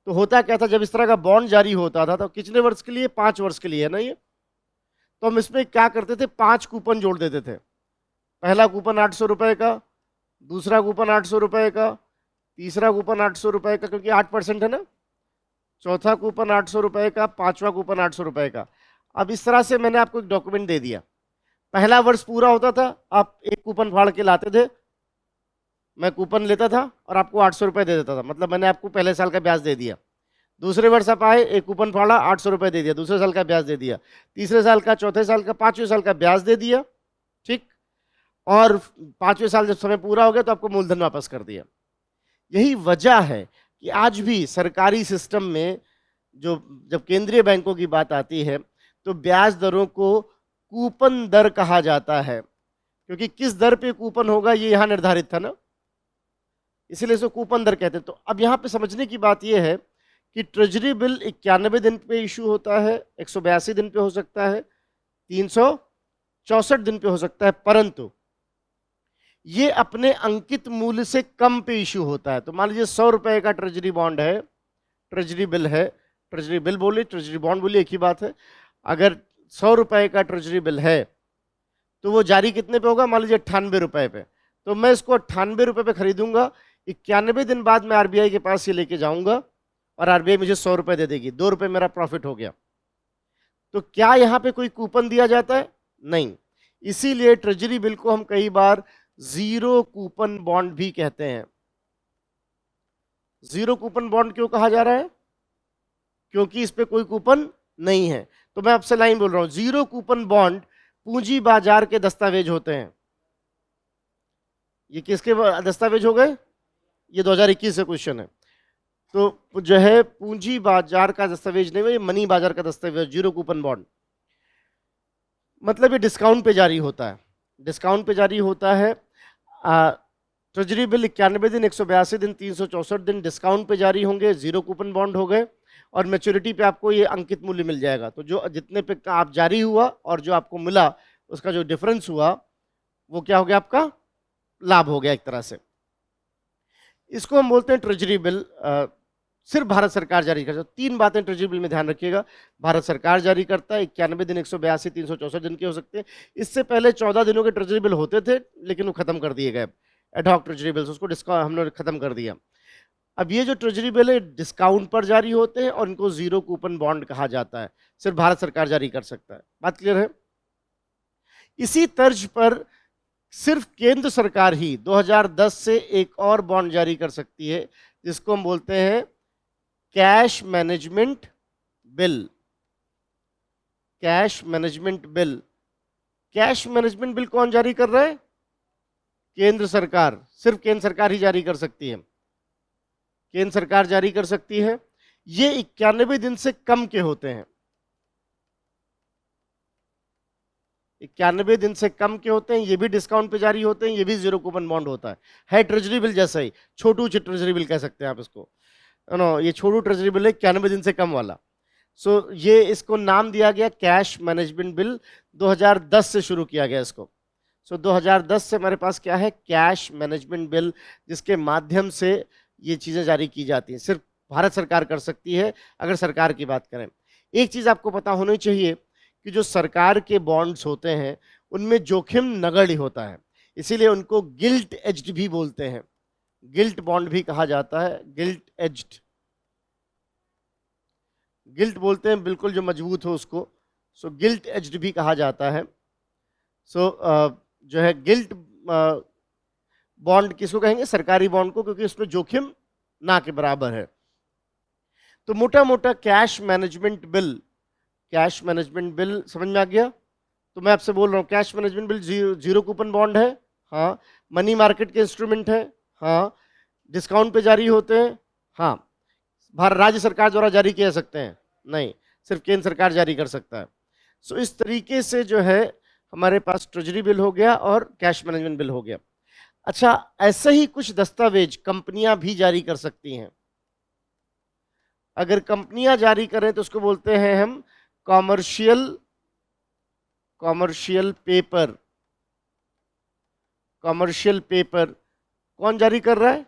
तो होता क्या था, जब इस तरह का बॉन्ड जारी होता था तो कितने वर्ष के लिए, 5 वर्ष के लिए, है ना ये। तो हम इसमें क्या करते थे, 5 कूपन जोड़ देते थे। पहला कूपन 800 रुपए का, दूसरा कूपन 800 रुपए का, तीसरा कूपन 800 रुपए का, क्योंकि 8% है ना, चौथा कूपन 800 रुपए का, पांचवा कूपन 800 रुपए का। अब इस तरह से मैंने आपको एक डॉक्यूमेंट दे दिया। पहला वर्ष पूरा होता था, आप एक कूपन फाड़ के लाते थे, मैं कूपन लेता था और आपको 800 रुपए दे देता था, मतलब मैंने आपको पहले साल का ब्याज दे दिया। दूसरे वर्ष आप आए, एक कूपन फाड़ा, 800 रुपए दे दिया, दूसरे साल का ब्याज दे दिया, तीसरे साल का, चौथे साल का, पांचवें साल का ब्याज दे दिया, ठीक। और पांचवें साल जब समय पूरा हो गया तो आपको मूलधन वापस कर दिया। यही वजह है कि आज भी सरकारी सिस्टम में जो, जब केंद्रीय बैंकों की बात आती है तो ब्याज दरों को कूपन दर कहा जाता है, क्योंकि किस दर पे कूपन होगा ये यहां निर्धारित था ना, इसीलिए इसको कूपन दर कहते हैं। तो अब यहां पे समझने की बात यह है कि ट्रेजरी बिल 91 दिन पे इशू होता है, 182 दिन पे हो सकता है, 364 दिन पे हो सकता है, परंतु ये अपने अंकित मूल्य से कम पे इशू होता है। तो मान लीजिए 100 रुपए का ट्रेजरी बॉन्ड है, ट्रेजरी बिल है, ट्रेजरी बिल बोलिए, ट्रेजरी बॉन्ड बोलिए, एक ही बात है। अगर 100 रुपए का ट्रेजरी बिल है तो वो जारी कितने पे होगा, मान लीजिए 98 रुपए पे। तो मैं इसको 98 रुपए पे खरीदूंगा, 91 दिन बाद मैं आरबीआई के पास ये लेके जाऊंगा और आरबीआई मुझे 100 रुपए दे देगी, 2 रुपए मेरा प्रॉफिट हो गया। तो क्या यहां पे कोई कूपन दिया जाता है? नहीं। इसीलिए ट्रेजरी बिल को हम कई बार जीरो कूपन बॉन्ड भी कहते हैं। जीरो कूपन बॉन्ड क्यों कहा जा रहा है? क्योंकि इस पे कोई कूपन नहीं है। तो मैं आपसे लाइन बोल रहा हूं, जीरो कूपन बॉन्ड पूंजी बाजार के दस्तावेज होते हैं। ये किसके दस्तावेज हो गए? ये 2021 से क्वेश्चन है। तो जो है पूंजी बाजार का दस्तावेज नहीं है, ये मनी बाजार का दस्तावेज, जीरो कूपन बॉन्ड। मतलब ये डिस्काउंट पे जारी होता है, डिस्काउंट पे जारी होता है। ट्रेजरी बिल 91 दिन, 182 दिन, 364 दिन डिस्काउंट पे जारी होंगे, जीरो कूपन बॉन्ड हो गए, और मैच्योरिटी पे आपको ये अंकित मूल्य मिल जाएगा। तो जो जितने पे आप जारी हुआ और जो आपको मिला उसका जो डिफरेंस हुआ वो क्या हो गया, आपका लाभ हो गया एक तरह से। इसको हम बोलते हैं ट्रेजरी बिल। सिर्फ भारत सरकार जारी करता है। 3 बातें ट्रेजरी बिल में ध्यान रखिएगा। भारत सरकार जारी करता है, 91 दिन, 182, 364 दिन के हो सकते हैं। इससे पहले 14 दिनों के ट्रेजरी बिल होते थे, लेकिन वो खत्म कर दिए गए, एडहॉक ट्रेजरी बिल्स, उसको डिस्काउंट हमने खत्म कर दिया। अब ये जो ट्रेजरी बिल है डिस्काउंट पर जारी होते हैं और इनको जीरो कूपन बॉन्ड कहा जाता है, सिर्फ भारत सरकार जारी कर सकता है। बात क्लियर है? इसी तर्ज पर सिर्फ केंद्र सरकार ही 2010 से एक और बॉन्ड जारी कर सकती है, जिसको हम बोलते हैं cash management bill. Cash management bill. Cash management bill कौन जारी कर रहा है? केंद्र सरकार। सिर्फ केंद्र सरकार ही जारी कर सकती है, केंद्र सरकार जारी कर सकती है। ये 91 दिन से कम के होते हैं, 91 दिन से कम के होते हैं। ये भी डिस्काउंट पे जारी होते हैं, ये भी जीरो कूपन बॉन्ड होता है ट्रेजरी बिल जैसा ही, छोटू ट्रेजरी बिल कह सकते हैं आप इसको, नो, ये छोटू ट्रेजरी बिल है 91 दिन से कम वाला। सो ये इसको नाम दिया गया कैश मैनेजमेंट बिल, 2010 से शुरू किया गया इसको। सो 2010 से हमारे पास क्या है, कैश मैनेजमेंट बिल, जिसके माध्यम से ये चीजें जारी की जाती हैं। सिर्फ भारत सरकार कर सकती है अगर सरकार की बात करें। एक चीज आपको पता होनी चाहिए कि जो सरकार के बॉन्ड्स होते हैं उनमें जोखिम नगण्य होता है, इसीलिए उनको गिल्ट एज्ड भी बोलते हैं, गिल्ट बॉन्ड भी कहा जाता है, गिल्ट एज्ड। गिल्ट बोलते हैं बिल्कुल जो मजबूत हो उसको, सो गिल्ट एज्ड भी कहा जाता है। सो जो है गिल्ट बॉन्ड किसको कहेंगे? सरकारी बॉन्ड को, क्योंकि उसमें जोखिम ना के बराबर है। तो मोटा मोटा cash management bill, cash management bill समझ में आ गया? तो मैं आपसे बोल रहा हूँ cash management bill zero coupon bond है, हाँ। मनी मार्केट के इंस्ट्रूमेंट है, हाँ। डिस्काउंट पे जारी होते हैं, हाँ। भारत राज्य सरकार द्वारा जारी किए सकते हैं? नहीं, सिर्फ केंद्र सरकार जारी कर सकता है। सो इस तरीके से जो है हमारे पास ट्रेजरी बिल हो गया और कैश मैनेजमेंट बिल हो गया। अच्छा, ऐसे ही कुछ दस्तावेज कंपनियां भी जारी कर सकती हैं। अगर कंपनियां जारी करें तो उसको बोलते हैं हम commercial commercial paper. Commercial paper कौन जारी कर रहा है?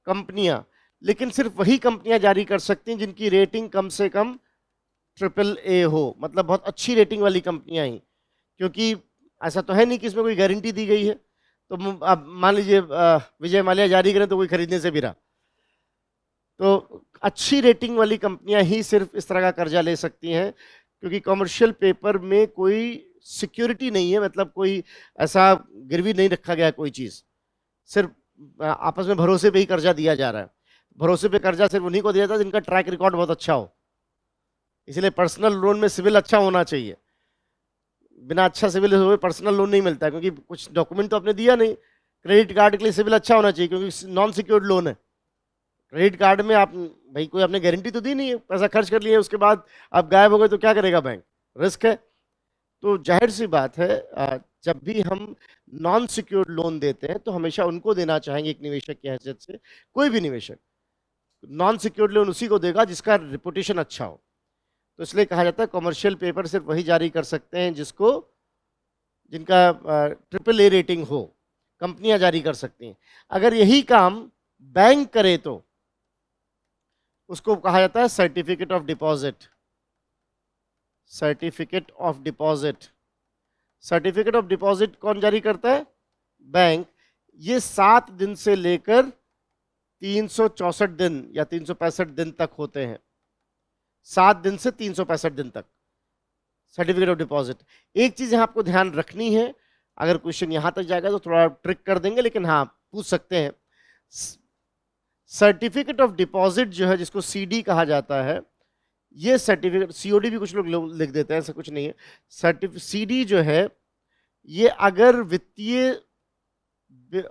कंपनियां। लेकिन सिर्फ वही कंपनियां जारी कर सकती हैं जिनकी रेटिंग कम से कम AAA हो, मतलब बहुत अच्छी रेटिंग वाली कंपनियां ही। क्योंकि ऐसा तो है नहीं कि इसमें कोई गारंटी दी गई है। तो अब मान लीजिए विजय माल्या जारी करें तो कोई खरीदने से भी रहा। तो अच्छी रेटिंग वाली कंपनियां ही सिर्फ इस तरह का कर्जा ले सकती हैं, क्योंकि कमर्शियल पेपर में कोई सिक्योरिटी नहीं है, मतलब कोई ऐसा गिरवी नहीं रखा गया कोई चीज, सिर्फ आपस में भरोसे पे ही कर्जा दिया जा रहा है। भरोसे पे कर्जा सिर्फ उन्हीं को दिया जाता है जिनका ट्रैक रिकॉर्ड बहुत अच्छा हो। इसलिए पर्सनल लोन में सिविल अच्छा होना चाहिए। बिना अच्छा सिविल हुए पर्सनल लोन नहीं मिलता है, क्योंकि कुछ डॉक्यूमेंट तो आपने दिया नहीं। क्रेडिट कार्ड के लिए सिविल अच्छा होना चाहिए, क्योंकि नॉन सिक्योर्ड लोन है। क्रेडिट कार्ड में आप भाई कोई आपने गारंटी तो दी नहीं है, पैसा खर्च कर लिए उसके बाद आप गायब हो गए तो क्या करेगा बैंक? रिस्क है। तो जाहिर सी बात है, जब भी हम नॉन सिक्योर्ड लोन देते हैं तो हमेशा उनको देना चाहेंगे एक निवेशक की हैसियत से। कोई भी निवेशक नॉन सिक्योर्ड लोन उसी को देगा जिसका रिपुटेशन अच्छा हो। तो इसलिए कहा जाता है कमर्शियल पेपर सिर्फ वही जारी कर सकते हैं जिनका AAA रेटिंग हो, कंपनियां जारी कर सकती हैं। अगर यही काम बैंक करे तो उसको कहा जाता है certificate of deposit. Certificate of deposit. Certificate of deposit कौन जारी करता है? बैंक। ये 7 दिन से लेकर 364 दिन या 365 दिन तक होते हैं। 7 दिन से 365 दिन तक सर्टिफिकेट ऑफ डिपॉजिट। एक चीज यहां आपको ध्यान रखनी है, अगर क्वेश्चन यहां तक जाएगा तो थोड़ा ट्रिक कर देंगे, लेकिन हाँ पूछ सकते हैं। सर्टिफिकेट ऑफ डिपॉजिट जो है, जिसको सीडी कहा जाता है, ये सर्टिफिकेट, सीओडी भी कुछ लोग लिख देते हैं, ऐसा कुछ नहीं है। सीडी जो है, ये अगर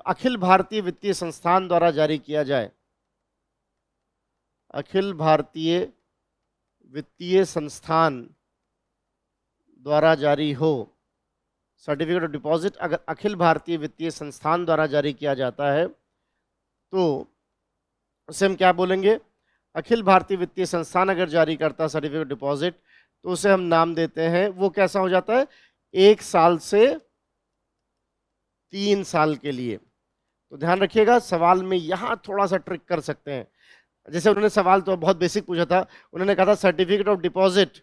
अखिल भारतीय वित्तीय संस्थान द्वारा जारी किया जाए, अखिल भारतीय वित्तीय संस्थान द्वारा जारी हो, सर्टिफिकेट ऑफ डिपॉजिट अगर अखिल भारतीय वित्तीय संस्थान द्वारा जारी किया जाता है तो उसे हम क्या बोलेंगे? अखिल भारतीय वित्तीय संस्थान अगर जारी करता है सर्टिफिकेट डिपॉजिट, तो उसे हम नाम देते हैं, वो कैसा हो जाता है? 1 साल से 3 साल के लिए। तो ध्यान रखिएगा, सवाल में यहां थोड़ा सा ट्रिक कर सकते हैं। जैसे उन्होंने सवाल तो बहुत बेसिक पूछा था, उन्होंने कहा था certificate of deposit,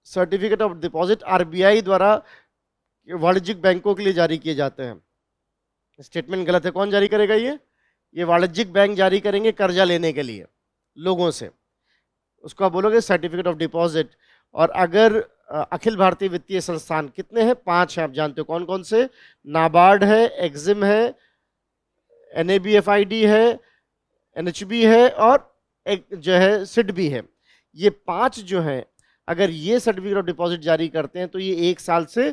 certificate of deposit RBI द्वारा वाणिज्यिक बैंकों के लिए जारी किए जाते हैं। स्टेटमेंट गलत है। कौन जारी करेगा? ये वाणिज्यिक बैंक जारी करेंगे कर्जा लेने के लिए लोगों से। उसको आप बोलोगे सर्टिफिकेट ऑफ डिपॉजिट। और अगर अखिल भारतीय वित्तीय संस्थान, कितने हैं? 5 हैं, आप जानते हो कौन कौन से? नाबार्ड है, एक्जिम है, NABFID है, NHB है, और एक जो है सिड भी है। ये 5 जो है, अगर ये सर्टिफिकेट ऑफ डिपॉजिट जारी करते हैं तो ये 1 साल से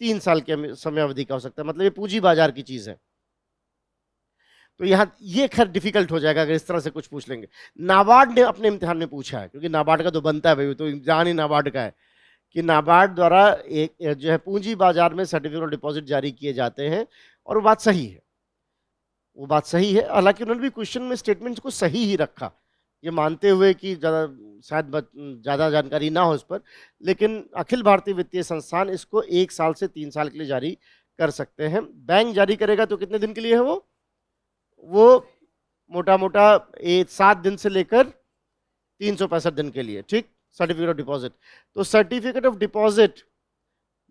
3 साल के समय अवधि का हो सकता है। मतलब ये पूंजी बाजार की चीज है। तो यहां ये खैर डिफिकल्ट हो जाएगा अगर इस तरह से कुछ पूछ लेंगे। नाबार्ड ने अपने इम्तिहान में पूछा है, क्योंकि नाबार्ड का तो बनता है भाई, तो इम्तिहान ही नाबार्ड का है कि नाबार्ड द्वारा एक जो है पूंजी बाजार में सर्टिफिकेट ऑफ डिपॉजिट जारी किए जाते हैं। और वो बात सही है, वो बात सही है। हालांकि उन्होंने भी क्वेश्चन में स्टेटमेंट को सही ही रखा, ये मानते हुए कि शायद ज़्यादा जानकारी ना हो इस पर, लेकिन अखिल भारतीय वित्तीय संस्थान इसको 1 साल से 3 साल के लिए जारी कर सकते हैं। बैंक जारी करेगा तो कितने दिन के लिए है वो मोटा मोटा 7 दिन से लेकर 365 दिन के लिए, ठीक। Certificate of deposit. तो सर्टिफिकेट ऑफ डिपॉजिट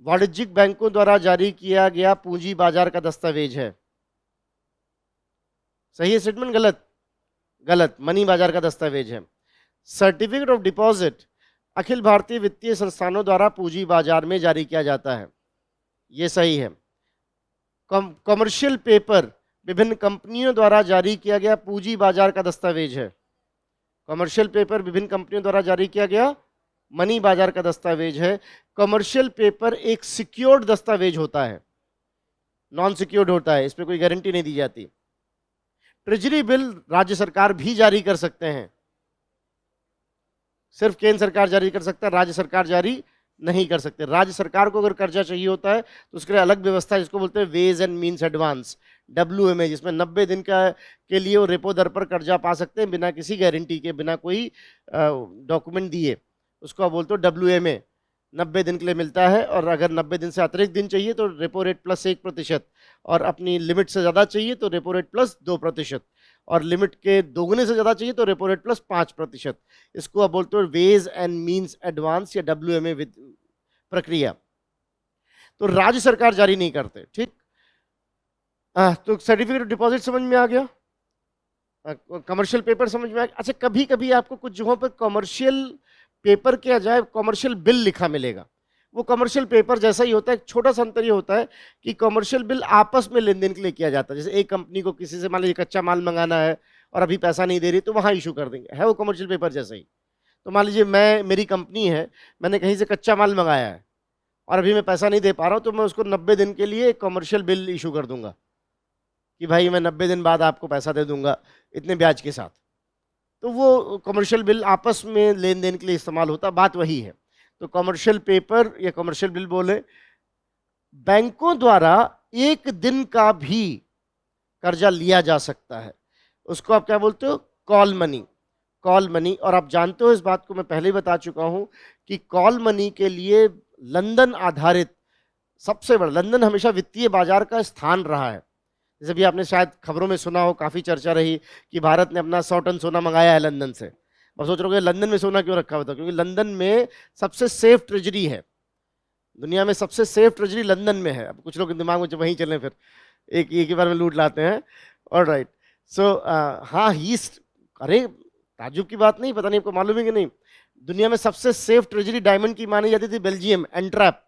वाणिज्यिक बैंकों द्वारा जारी किया गया पूंजी बाजार का दस्तावेज है। सही है स्टेटमेंट? गलत? गलत, मनी बाजार का दस्तावेज है। Certificate of deposit Akhil Bharatiya वित्तीय संस्थानों द्वारा पूंजी बाजार में जारी किया जाता है, यह सही है। कमर्शियल पेपर विभिन्न कंपनियों द्वारा जारी किया गया पूंजी बाजार का दस्तावेज है। कमर्शियल पेपर विभिन्न कंपनियों द्वारा जारी किया गया मनी बाजार का दस्तावेज है। कमर्शियल पेपर एक सिक्योर्ड दस्तावेज होता है, नॉन सिक्योर्ड होता है, इस पर कोई गारंटी नहीं दी जाती। ट्रेजरी बिल राज्य सरकार भी जारी कर सकते हैं, सिर्फ केंद्र सरकार जारी कर सकता है, राज्य सरकार जारी नहीं कर सकते। राज्य सरकार को अगर कर्जा चाहिए होता है तो उसके लिए अलग व्यवस्था है जिसको बोलते हैं ways and means advance, WMA, जिसमें 90 दिन का के लिए वो रेपो दर पर कर्जा पा सकते हैं बिना किसी गारंटी के, बिना कोई डॉक्यूमेंट दिए। उसको आप बोलते हो WMA, 90 दिन के लिए मिलता है। और अगर 90 दिन से अतिरिक्त दिन चाहिए तो रेपो रेट प्लस 1%, और अपनी लिमिट से ज़्यादा चाहिए तो रेपो रेट प्लस 2%, और लिमिट के दोगुने से ज़्यादा चाहिए तो रेपो रेट प्लस 5%। इसको आप बोलते हो वेज एंड मीन्स एडवांस या WMA विद प्रक्रिया। तो राज्य सरकार जारी नहीं करते, ठीक। तो सर्टिफिकेट ऑफ डिपॉजिट समझ में आ गया, कमर्शियल पेपर समझ में आ गया। अच्छा, कभी कभी आपको कुछ जगहों पर कमर्शियल पेपर के अजाय कमर्शियल बिल लिखा मिलेगा। वो कमर्शियल पेपर जैसा ही होता है, एक छोटा सा अंतर ये होता है कि कमर्शियल बिल आपस में लेन देन के लिए किया जाता है। जैसे एक कंपनी को किसी से मान लीजिए कच्चा माल मंगाना है और अभी पैसा नहीं दे रही, तो वहां इशू कर देंगे, है वो कमर्शियल पेपर जैसा ही। तो मान लीजिए मेरी कंपनी है, मैंने कहीं से कच्चा माल मंगाया है और अभी मैं पैसा नहीं दे पा रहा हूँ, तो मैं उसको 90 दिन के लिए कमर्शियल बिल इशू कर दूंगा कि भाई मैं 90 दिन बाद आपको पैसा दे दूंगा इतने ब्याज के साथ। तो वो कमर्शियल बिल आपस में लेन देन के लिए इस्तेमाल होता, बात वही है। तो कमर्शियल पेपर या कमर्शियल बिल बोले, बैंकों द्वारा एक दिन का भी कर्जा लिया जा सकता है, उसको आप क्या बोलते हो, कॉल मनी। कॉल मनी, और आप जानते हो इस बात को मैं पहले ही बता चुका हूं कि कॉल मनी के लिए लंदन आधारित सबसे बड़ा, लंदन हमेशा वित्तीय बाजार का स्थान रहा है। जैसे भी आपने शायद खबरों में सुना हो, काफी चर्चा रही कि भारत ने अपना 100 टन सोना मंगाया है लंदन से। और सोच रहे हो लंदन में सोना क्यों रखा हुआ था, क्योंकि लंदन में सबसे सेफ ट्रेजरी है, दुनिया में सबसे सेफ ट्रेजरी लंदन में है। अब कुछ लोग दिमाग में वहीं चले, फिर एक ही बार में लूट लाते हैं। और राइट, सो हाँ, ही, अरे ताजुब की बात नहीं, पता नहीं आपको मालूम है कि नहीं, दुनिया में सबसे सेफ ट्रेजरी डायमंड की मानी जाती थी बेल्जियम, एंट्रैप।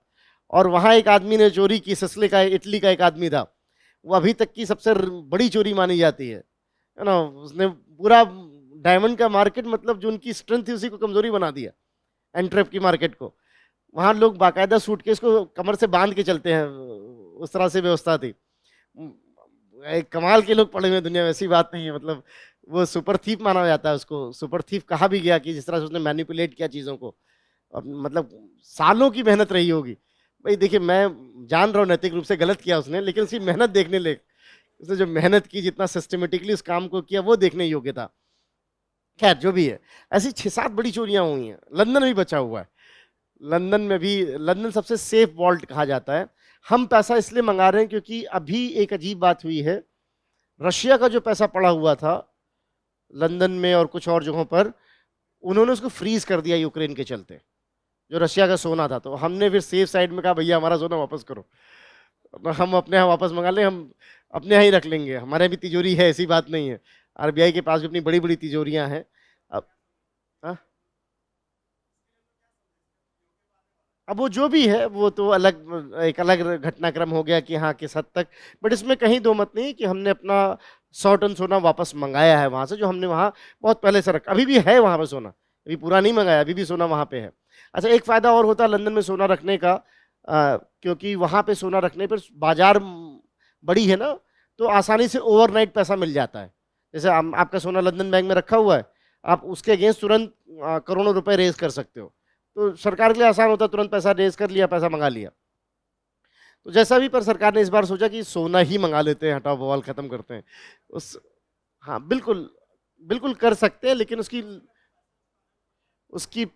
और वहां एक आदमी ने चोरी की, सिसिली का, इटली का एक आदमी था, वो अभी तक की सबसे बड़ी चोरी मानी जाती है ना। उसने पूरा डायमंड का मार्केट, मतलब जो उनकी स्ट्रेंथ थी, उसी को कमजोरी बना दिया, एंट्रैप की मार्केट को। वहां लोग बाकायदा सूटकेस को कमर से बांध के चलते हैं, उस तरह से व्यवस्था थी। एक कमाल के लोग पड़े हुए दुनिया में, ऐसी बात नहीं है। मतलब वो सुपर थीफ माना जाता है, उसको सुपर थीफ कहा भी गया कि जिस तरह से उसने मैनिपुलेट किया चीज़ों को, और मतलब सालों की मेहनत रही होगी। भाई देखिए, मैं जान रहा हूँ नैतिक रूप से गलत किया उसने, लेकिन उसकी मेहनत देखने ले, उसने जो मेहनत की, जितना सिस्टमेटिकली उस काम को किया, वो देखने योग्य था। खैर जो भी है, ऐसी 6-7 बड़ी चोरियां हुई हैं, लंदन भी बचा हुआ है। लंदन में भी, लंदन सबसे सेफ वॉल्ट कहा जाता है। हम पैसा इसलिए मंगा रहे हैं क्योंकि अभी एक अजीब बात हुई है, रशिया का जो पैसा पड़ा हुआ था लंदन में और कुछ और जगहों पर, उन्होंने उसको फ्रीज कर दिया यूक्रेन के चलते, जो रशिया का सोना था। तो हमने फिर सेफ साइड में कहा भैया हमारा सोना वापस करो, हम अपने यहाँ वापस मंगा लें, हम अपने यहाँ ही रख लेंगे, हमारे भी तिजोरी है, ऐसी बात नहीं है। RBI के पास भी अपनी बड़ी बड़ी तिजोरियां हैं। अब हाँ? अब वो जो भी है वो तो अलग, एक अलग घटनाक्रम हो गया कि हाँ किस हद तक, बट इसमें कहीं दो मत नहीं कि हमने अपना 100 टन सोना वापस मंगाया है वहां से, जो हमने वहां बहुत पहले से रखा, अभी भी है वहां पर सोना, अभी पूरा नहीं मंगाया, अभी भी सोना वहां पे है। अच्छा, एक फायदा और होता है लंदन में सोना रखने का, क्योंकि वहां पे सोना रखने पर बाजार बड़ी है ना, तो आसानी से ओवरनाइट पैसा मिल जाता है। जैसे आपका सोना लंदन बैंक में रखा हुआ है, आप उसके अगेंस्ट तुरंत करोड़ों रुपए रेज कर सकते हो। तो सरकार के लिए आसान होता है, तुरंत पैसा रेज कर लिया, पैसा मंगा लिया। तो जैसा भी, पर सरकार ने इस बार सोचा कि सोना ही मंगा लेते हैं, हटाओ बवाल खत्म करते हैं उस। हाँ बिल्कुल, बिल्कुल कर सकते हैं, लेकिन उसकी उसकी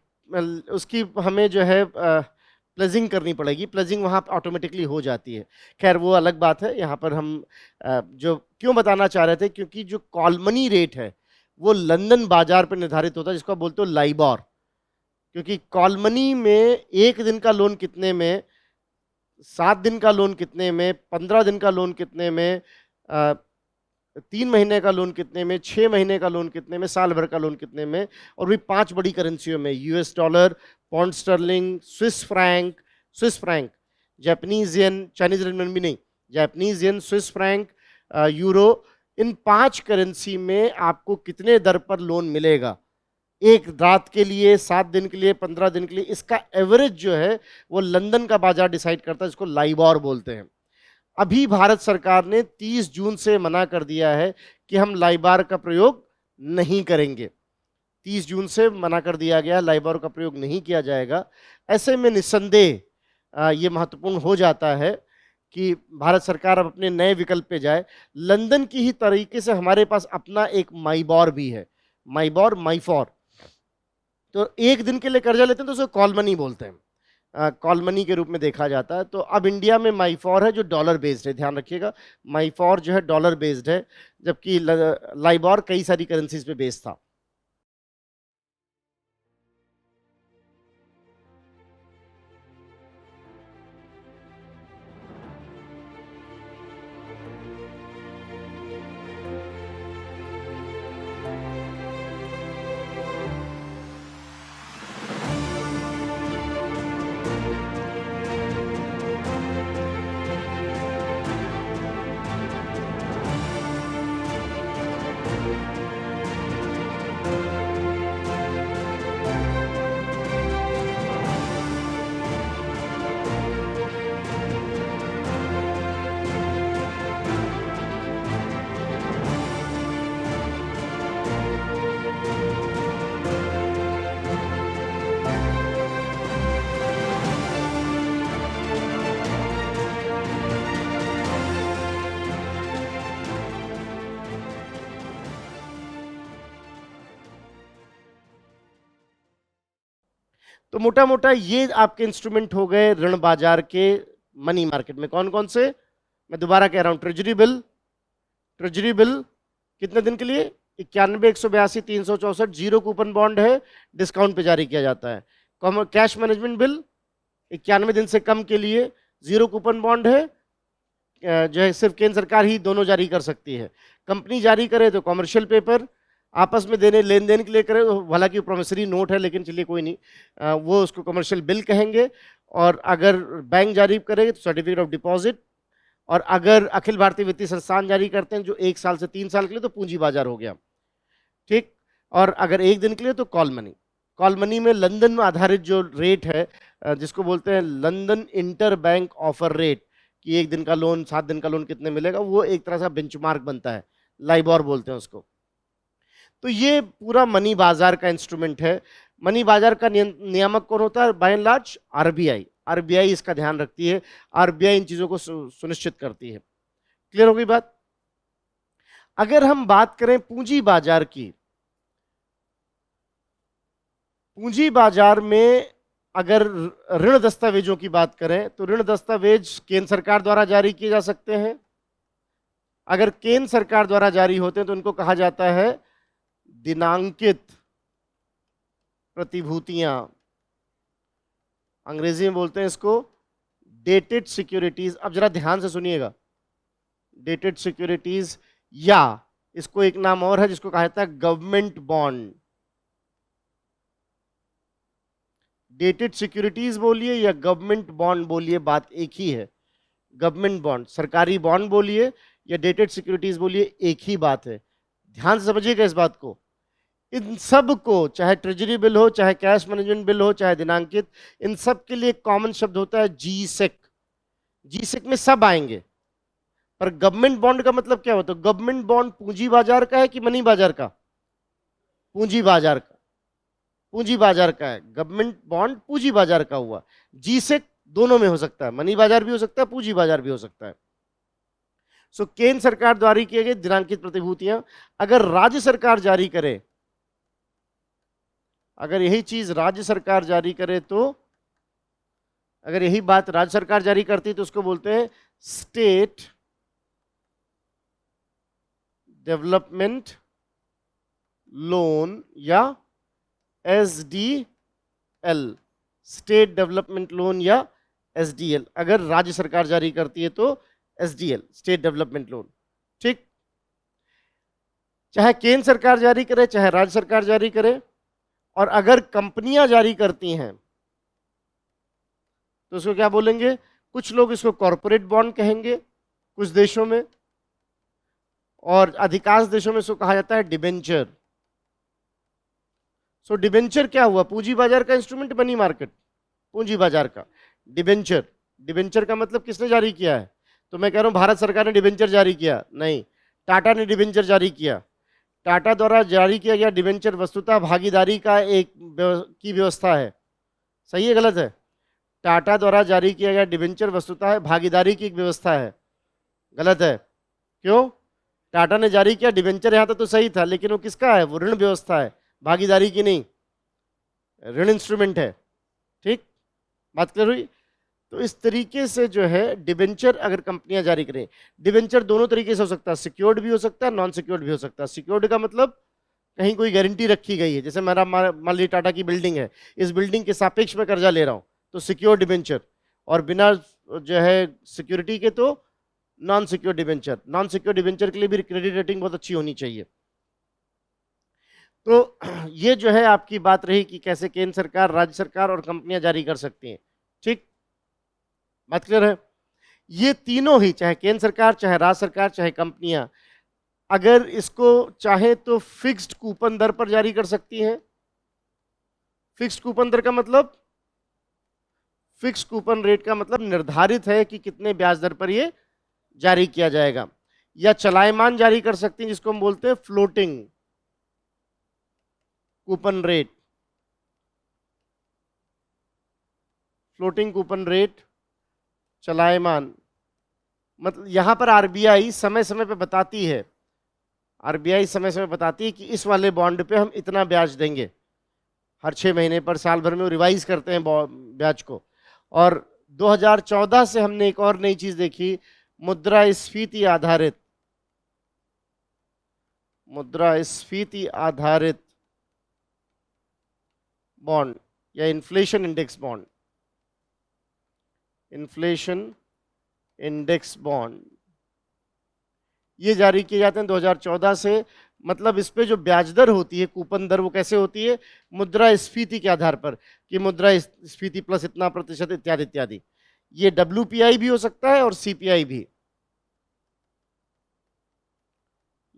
उसकी हमें जो है प्लेजिंग करनी पड़ेगी, प्लेजिंग वहाँ ऑटोमेटिकली हो जाती है। खैर वो अलग बात है। यहाँ पर हम जो क्यों बताना चाह रहे थे, क्योंकि जो कॉल मनी रेट है वो लंदन बाजार पर निर्धारित होता है, जिसको बोलते हो लाइबॉर। क्योंकि कॉल मनी में 1 दिन का लोन कितने में, 7 दिन का लोन कितने में, 15 दिन का लोन कितने में, 3 महीने का लोन कितने में, 6 महीने का लोन कितने में, साल भर का लोन कितने में, और भी 5 बड़ी करेंसियों में, US dollar, pound sterling, Swiss franc, Japanese yen, Chinese renminbi नहीं, Japanese yen, Swiss franc, euro, इन 5 करेंसी में आपको कितने दर पर लोन मिलेगा, एक रात के लिए, 7 दिन के लिए, 15 दिन के लिए, इसका एवरेज जो है वो लंदन का बाजार डिसाइड करता है, इसको लाइबॉर बोलते हैं। अभी भारत सरकार ने 30 जून से मना कर दिया है कि हम लाइबार का प्रयोग नहीं करेंगे। 30 जून से मना कर दिया गया, लाइबोर का प्रयोग नहीं किया जाएगा। ऐसे में निस्संदेह ये महत्वपूर्ण हो जाता है कि भारत सरकार अब अपने नए विकल्प पे जाए। लंदन की ही तरीके से हमारे पास अपना एक माईबॉर भी है, माईबॉर, माईफॉर। तो एक दिन के लिए कर्जा लेते हैं तो उसको कॉल मनी बोलते हैं, कॉल मनी के रूप में देखा जाता है। तो अब इंडिया में माईफॉर है जो डॉलर बेस्ड है, ध्यान रखिएगा, माईफॉर जो है डॉलर बेस्ड है, जबकि लाइबॉर कई सारी करेंसीज पे बेस्ड था। तो मोटा मोटा ये आपके इंस्ट्रूमेंट हो गए ऋण बाजार के मनी मार्केट में। कौन कौन से, मैं दोबारा कह रहा हूं, ट्रेजरी बिल, ट्रेजरी बिल कितने दिन के लिए, 91, 182, 364, जीरो कूपन बॉन्ड है, डिस्काउंट पे जारी किया जाता है। कैश मैनेजमेंट बिल 91 दिन से कम के लिए, जीरो कूपन बॉन्ड है, जो है सिर्फ केंद्र सरकार ही दोनों जारी कर सकती है। कंपनी जारी करे तो कॉमर्शियल पेपर, आपस में देने लेन देन के लिए करे, हालांकि प्रोमिसरी नोट है लेकिन चलिए कोई नहीं, वो उसको कमर्शियल बिल कहेंगे। और अगर बैंक जारी करेगा तो सर्टिफिकेट ऑफ डिपॉजिट, और अगर अखिल भारतीय वित्तीय संस्थान जारी करते हैं जो 1 साल से 3 साल के लिए तो पूंजी बाजार हो गया, ठीक। और अगर एक दिन के लिए तो कॉल मनी। कॉल मनी में लंदन में आधारित जो रेट है, जिसको बोलते हैं London inter bank offer rate, कि 1 दिन का लोन, 7 दिन का लोन कितने मिलेगा, वो एक तरह से बेंचमार्क बनता है, लाइबॉर बोलते हैं उसको। तो ये पूरा मनी बाजार का इंस्ट्रूमेंट है। मनी बाजार का नियामक कौन होता है, by and large RBI. RBI इसका ध्यान रखती है, आरबीआई इन चीजों को सुनिश्चित करती है। क्लियर हो गई बात। अगर हम बात करें पूंजी बाजार की, पूंजी बाजार में अगर ऋण दस्तावेजों की बात करें तो ऋण दस्तावेज केंद्र सरकार द्वारा जारी किए जा सकते हैं। अगर केंद्र सरकार द्वारा जारी होते हैं तो उनको कहा जाता है दिनांकित प्रतिभूतियां, अंग्रेजी में बोलते हैं इसको डेटेड सिक्योरिटीज। अब जरा ध्यान से सुनिएगा, डेटेड सिक्योरिटीज, या इसको एक नाम और है जिसको कहा जाता है गवर्नमेंट बॉन्ड। डेटेड सिक्योरिटीज बोलिए या गवर्नमेंट बॉन्ड बोलिए, बात एक ही है। गवर्नमेंट बॉन्ड, सरकारी बॉन्ड बोलिए या डेटेड सिक्योरिटीज बोलिए, एक ही बात है। ध्यान से समझिएगा इस बात को। इन सब को, चाहे ट्रेजरी बिल हो, चाहे कैश मैनेजमेंट बिल हो, चाहे दिनांकित, इन सब के लिए कॉमन शब्द होता है जीसेक। जीसेक में सब आएंगे। पर गवर्नमेंट बॉन्ड का मतलब क्या होता है? गवर्नमेंट बॉन्ड पूंजी बाजार का है कि मनी बाजार का? पूंजी बाजार का, पूंजी बाजार का है। गवर्नमेंट बॉन्ड पूंजी बाजार का हुआ। जीसेक दोनों में हो सकता है, मनी बाजार भी हो सकता है, पूंजी बाजार भी हो सकता है। सो केंद्र सरकार द्वारा किए गए दिनांकित प्रतिभूतियां, अगर राज्य सरकार जारी करे, अगर यही चीज राज्य सरकार जारी करे तो, अगर यही बात राज्य सरकार जारी करती तो उसको बोलते हैं स्टेट डेवलपमेंट लोन या एसडीएल, स्टेट डेवलपमेंट लोन या एसडीएल। अगर राज्य सरकार जारी करती है तो एसडीएल, स्टेट डेवलपमेंट लोन, ठीक। चाहे केंद्र सरकार जारी करे चाहे राज्य सरकार जारी करे। और अगर कंपनियां जारी करती हैं तो उसको क्या बोलेंगे? कुछ लोग इसको कॉर्पोरेट बॉन्ड कहेंगे कुछ देशों में, और अधिकांश देशों में इसको कहा जाता है डिबेंचर। सो डिबेंचर क्या हुआ? पूंजी बाजार का इंस्ट्रूमेंट, मनी मार्केट, पूंजी बाजार का डिबेंचर। डिबेंचर का मतलब किसने जारी किया है? तो मैं कह रहा हूं भारत सरकार ने डिबेंचर जारी किया? नहीं, टाटा ने डिबेंचर जारी किया। टाटा द्वारा जारी किया गया डिबेंचर वस्तुतः भागीदारी का की व्यवस्था है। सही है गलत है? टाटा द्वारा जारी किया गया डिबेंचर वस्तुतः भागीदारी की एक व्यवस्था है। गलत है। क्यों? टाटा ने जारी किया डिबेंचर, यहां तो सही था, लेकिन वो किसका है? वो ऋण व्यवस्था है, भागीदारी की नहीं, ऋण इंस्ट्रूमेंट है। ठीक, बात क्लियर हुई? तो इस तरीके से जो है डिबेंचर अगर कंपनियां जारी करें, डिबेंचर दोनों तरीके से हो सकता है, सिक्योर्ड भी हो सकता है, नॉन सिक्योर्ड भी हो सकता है। सिक्योर्ड का मतलब कहीं कोई गारंटी रखी गई है, जैसे मेरा मान लीजिए टाटा की बिल्डिंग है, इस बिल्डिंग के सापेक्ष में कर्जा ले रहा हूं, तो सिक्योर डिबेंचर, और बिना जो है सिक्योरिटी के तो non secure debenture. Non secure debenture के लिए भी क्रेडिट रेटिंग बहुत अच्छी होनी चाहिए। तो ये जो है आपकी बात रही कि कैसे केंद्र सरकार, राज्य सरकार और कंपनियां जारी कर सकती हैं। ठीक, बात क्लियर है? ये तीनों ही, चाहे केंद्र सरकार, चाहे राज्य सरकार, चाहे कंपनियां, अगर इसको चाहे तो फिक्स्ड कूपन दर पर जारी कर सकती हैं। फिक्स्ड कूपन दर का मतलब, फिक्स्ड कूपन रेट का मतलब निर्धारित है कि कितने ब्याज दर पर ये जारी किया जाएगा। या चलायमान जारी कर सकती हैं, जिसको हम बोलते हैं floating coupon rate. Floating coupon rate, चलायमान, मतलब यहां पर आरबीआई समय समय पे बताती है, आरबीआई समय समय बताती है कि इस वाले बॉन्ड पे हम इतना ब्याज देंगे। हर 6 महीने पर, साल भर में वो रिवाइज करते हैं ब्याज को। और 2014 से हमने एक और नई चीज देखी, मुद्रास्फीति आधारित, मुद्रास्फीति आधारित बॉन्ड या inflation index bond, inflation index bond, ये जारी किए जाते हैं 2014 से। मतलब इस पे जो ब्याज दर होती है, कूपन दर, वो कैसे होती है? मुद्रास्फीति के आधार पर, कि मुद्रास्फीति प्लस इतना प्रतिशत इत्यादि इत्यादि। ये WPI भी हो सकता है और CPI भी,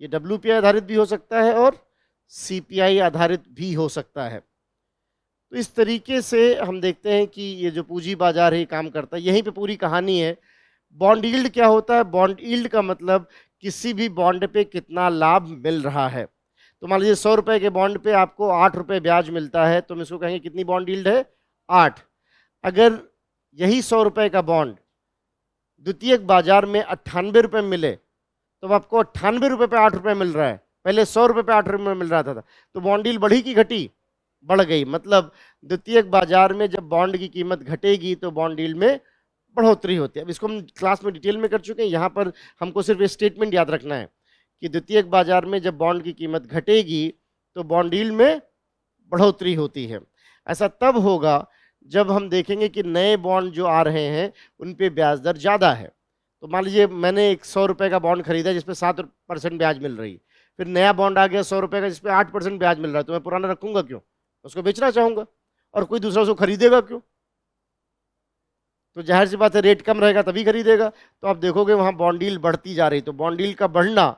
ये WPI आधारित भी हो सकता है और CPI आधारित भी हो सकता है। तो इस तरीके से हम देखते हैं कि ये जो पूंजी बाजार है ये काम करता है। यहीं पे पूरी कहानी है। बॉन्ड यील्ड क्या होता है? बॉन्ड यील्ड का मतलब किसी भी बॉन्ड पे कितना लाभ मिल रहा है। तो मान लीजिए 100 रुपए के बॉन्ड पे आपको 8 रुपए ब्याज मिलता है, तो हम इसको कहेंगे कितनी बॉन्ड यील्ड है? 8। अगर यही 100 रुपए का बॉन्ड द्वितीयक बाजार में 98 रुपए मिले, तो आपको 98 रुपए पे 8 रुपए मिल रहा है, पहले 100 रुपए पे 8 रुपए मिल रहा था। तो बॉन्ड यील्ड बढ़ी कि घटी? बढ़ गई। मतलब द्वितीयक बाजार में जब बॉन्ड की कीमत घटेगी तो बॉन्ड यील्ड में बढ़ोतरी होती है। अब इसको हम क्लास में डिटेल में कर चुके हैं, यहाँ पर हमको सिर्फ ये स्टेटमेंट याद रखना है कि द्वितीयक बाजार में जब बॉन्ड की कीमत घटेगी तो बॉन्ड यील्ड में बढ़ोतरी होती है। ऐसा तब होगा जब हम देखेंगे कि नए बॉन्ड जो आ रहे हैं उन पे ब्याज दर ज़्यादा है। तो मान लीजिए मैंने एक 100 रुपए का बॉन्ड खरीदा जिसपे 7% ब्याज मिल रही, फिर नया बॉन्ड आ गया 100 रुपए का जिसपे 8% ब्याज मिल रहा है, तो मैं पुराना रखूंगा क्यों? उसको बेचना चाहूंगा, और कोई दूसरा उसको खरीदेगा क्यों? तो जाहिर सी बात है रेट कम रहेगा तभी खरीदेगा। तो आप देखोगे वहां बॉन्ड यील्ड बढ़ती जा रही। तो बॉन्ड यील्ड का बढ़ना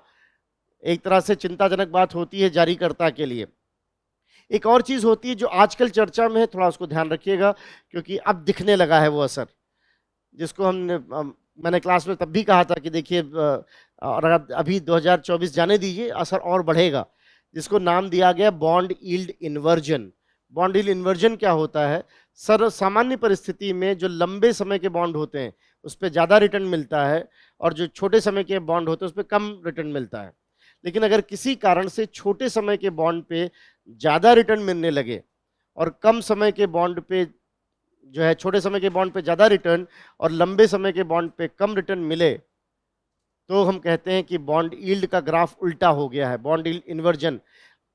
एक तरह से चिंताजनक बात होती है जारीकर्ता के लिए। एक और चीज होती है जो आजकल चर्चा में है, थोड़ा उसको ध्यान रखिएगा, क्योंकि अब दिखने लगा है वो असर, जिसको हमने मैंने क्लास में तब भी कहा था कि देखिए, और अभी 2024 जाने दीजिए, असर और बढ़ेगा, जिसको नाम दिया गया bond yield inversion. Bond yield inversion क्या होता है? सामान्य परिस्थिति में जो लंबे समय के बॉन्ड होते हैं उस पर ज़्यादा रिटर्न मिलता है, और जो छोटे समय के बॉन्ड होते हैं उस पर कम रिटर्न मिलता है। लेकिन अगर किसी कारण से छोटे समय के बॉन्ड पे ज़्यादा रिटर्न मिलने लगे और कम समय के बॉन्ड पे जो है, छोटे समय के बॉन्ड पे ज़्यादा रिटर्न और लंबे समय के बॉन्ड पे कम रिटर्न मिले, तो हम कहते हैं कि बॉन्ड यील्ड का ग्राफ उल्टा हो गया है, बॉन्ड यील्ड इन्वर्जन।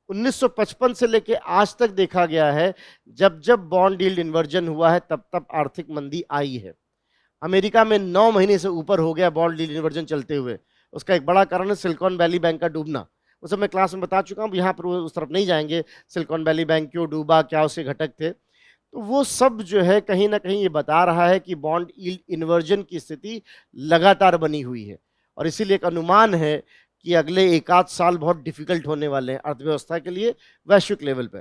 1955 से लेके आज तक देखा गया है, जब जब बॉन्ड यील्ड इन्वर्जन हुआ है तब तब आर्थिक मंदी आई है। अमेरिका में 9 महीने से ऊपर हो गया बॉन्ड यील्ड इन्वर्जन चलते हुए। उसका एक बड़ा कारण है सिलिकॉन वैली बैंक का डूबना। उस सब मैं क्लास में बता चुका हूँ, यहाँ पर उस तरफ नहीं जाएंगे, सिलिकॉन वैली बैंक क्यों डूबा, क्या उसके घटक थे। तो वो सब जो है कहीं ना कहीं ये बता रहा है कि बॉन्ड यील्ड इन्वर्जन की स्थिति लगातार बनी हुई है, और इसीलिए एक अनुमान है कि अगले 1 आध साल बहुत डिफिकल्ट होने वाले हैं अर्थव्यवस्था के लिए वैश्विक लेवल पे।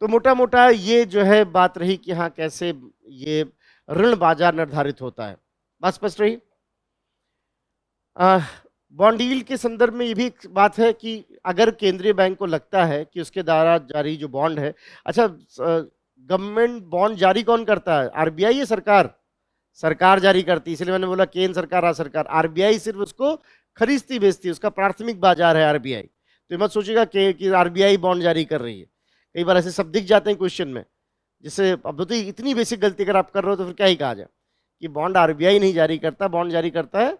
तो मोटा मोटा ये जो है बात रही कि हाँ कैसे ये ऋण बाजार निर्धारित होता है। बात स्पष्ट रही? बॉन्ड यील्ड के संदर्भ में ये भी एक बात है कि अगर केंद्रीय बैंक को लगता है कि उसके द्वारा जारी जो बॉन्ड है, अच्छा, गवर्नमेंट बॉन्ड जारी कौन करता है? आरबीआई या सरकार? सरकार जारी करती है, इसलिए मैंने बोला केंद्र सरकार, राज्य सरकार। आरबीआई सिर्फ उसको खरीदती बेचती है, उसका प्राथमिक बाजार है आरबीआई। तो ये मत सोचिएगा कि आरबीआई बॉन्ड जारी कर रही है। कई बार ऐसे शब्द दिख जाते हैं क्वेश्चन में, जिससे अब तो इतनी बेसिक गलती अगर आप कर रहे हो तो फिर क्या ही कहा जाए कि बॉन्ड आरबीआई नहीं जारी करता, बॉन्ड जारी करता है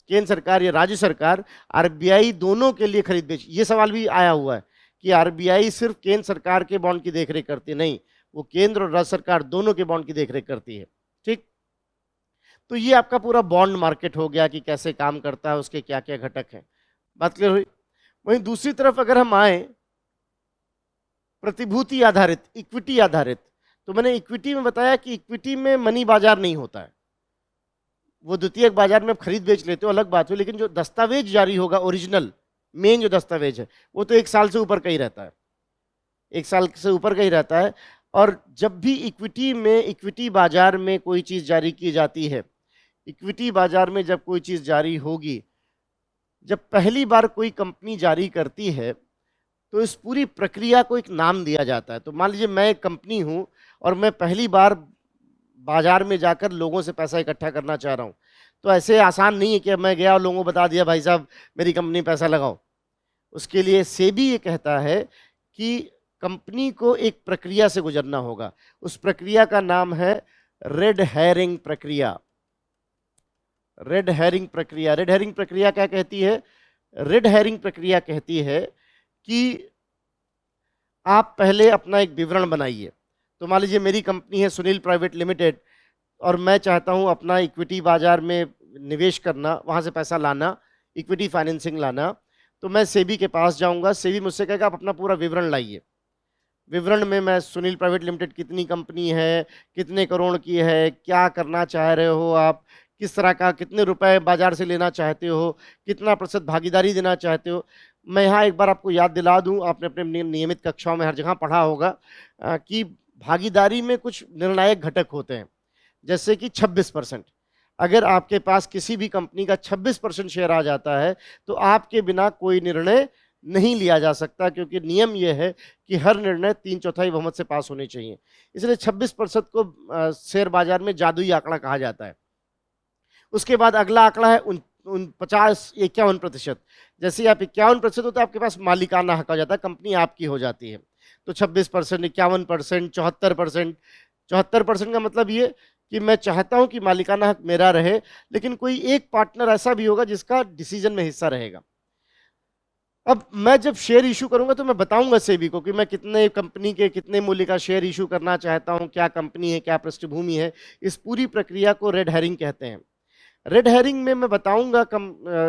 केंद्र सरकार या राज्य सरकार। आरबीआई दोनों के लिए खरीद बेच, ये सवाल भी आया हुआ है कि आरबीआई सिर्फ केंद्र सरकार के बॉन्ड की देखरेख करती है, नहीं, वो केंद्र और राज्य सरकार दोनों के बॉन्ड की देखरेख करती है। ठीक, तो ये आपका पूरा बॉन्ड मार्केट हो गया कि कैसे काम करता है, उसके क्या क्या घटक हैं। बात क्लियर हुई? वहीं दूसरी तरफ अगर हम आए प्रतिभूति आधारित, इक्विटी आधारित, तो मैंने इक्विटी में बताया कि इक्विटी में मनी बाजार नहीं होता है, वो द्वितीयक बाजार में आप खरीद बेच लेते हो अलग बात है, लेकिन जो दस्तावेज जारी होगा ओरिजिनल मेन जो दस्तावेज है वो तो 1 साल से ऊपर का ही रहता है, 1 साल से ऊपर का ही रहता है। और जब भी इक्विटी में, इक्विटी बाजार में कोई चीज जारी की जाती है, इक्विटी बाजार में जब कोई चीज जारी होगी, जब पहली बार कोई कंपनी जारी करती है तो इस पूरी प्रक्रिया को एक नाम दिया जाता है। तो मान लीजिए मैं एक कंपनी हूं और मैं पहली बार बाजार में जाकर लोगों से पैसा इकट्ठा करना चाह रहा हूं, तो ऐसे आसान नहीं है कि मैं गया और लोगों को बता दिया भाई साहब मेरी कंपनी पैसा लगाओ। उसके लिए सेबी ये कहता है कि कंपनी को एक प्रक्रिया से गुजरना होगा। उस प्रक्रिया का नाम है रेड हेरिंग प्रक्रिया। रेड हेरिंग प्रक्रिया, रेड हेरिंग प्रक्रिया क्या कहती है? रेड हेरिंग प्रक्रिया कहती है कि आप पहले अपना एक विवरण बनाइए। तो मान लीजिए मेरी कंपनी है सुनील प्राइवेट लिमिटेड और मैं चाहता हूं अपना इक्विटी बाजार में निवेश करना, वहां से पैसा लाना, इक्विटी फाइनेंसिंग लाना। तो मैं सेबी के पास जाऊंगा, सेबी मुझसे कहेगा आप अपना पूरा विवरण लाइए। विवरण में मैं सुनील प्राइवेट लिमिटेड कितनी कंपनी है, कितने करोड़ की है, क्या करना चाह रहे हो आप, किस तरह का, कितने रुपए बाजार से लेना चाहते हो, कितना प्रतिशत भागीदारी देना चाहते हो। मैं यहाँ एक बार आपको याद दिला दूं, आपने अपने नियमित कक्षाओं में हर जगह पढ़ा होगा कि भागीदारी में कुछ निर्णायक घटक होते हैं, जैसे कि 26%। अगर आपके पास किसी भी कंपनी का 26% शेयर आ जाता है तो आपके बिना कोई निर्णय नहीं लिया जा सकता, क्योंकि नियम यह है कि हर निर्णय 3/4 बहुमत से पास होने चाहिए। इसलिए 26% को शेयर बाजार में जादुई आंकड़ा कहा जाता है। उसके बाद अगला आंकड़ा है 51%। जैसे ही आप 51% होते हैं आपके पास मालिकाना हक आ जाता है, कंपनी आपकी हो जाती है। तो 26%, 51%, 74%। 74% का मतलब ये कि मैं चाहता हूं कि मालिकाना हक मेरा रहे, लेकिन कोई एक पार्टनर ऐसा भी होगा जिसका डिसीजन में हिस्सा रहेगा। अब मैं जब शेयर इशू करूंगा तो मैं बताऊंगा सेबी को कि मैं कितने कंपनी के कितने मूल्य का शेयर इशू करना चाहता हूं, क्या कंपनी है, क्या पृष्ठभूमि है। इस पूरी प्रक्रिया को रेड हेरिंग कहते हैं। रेड हेरिंग में मैं बताऊंगा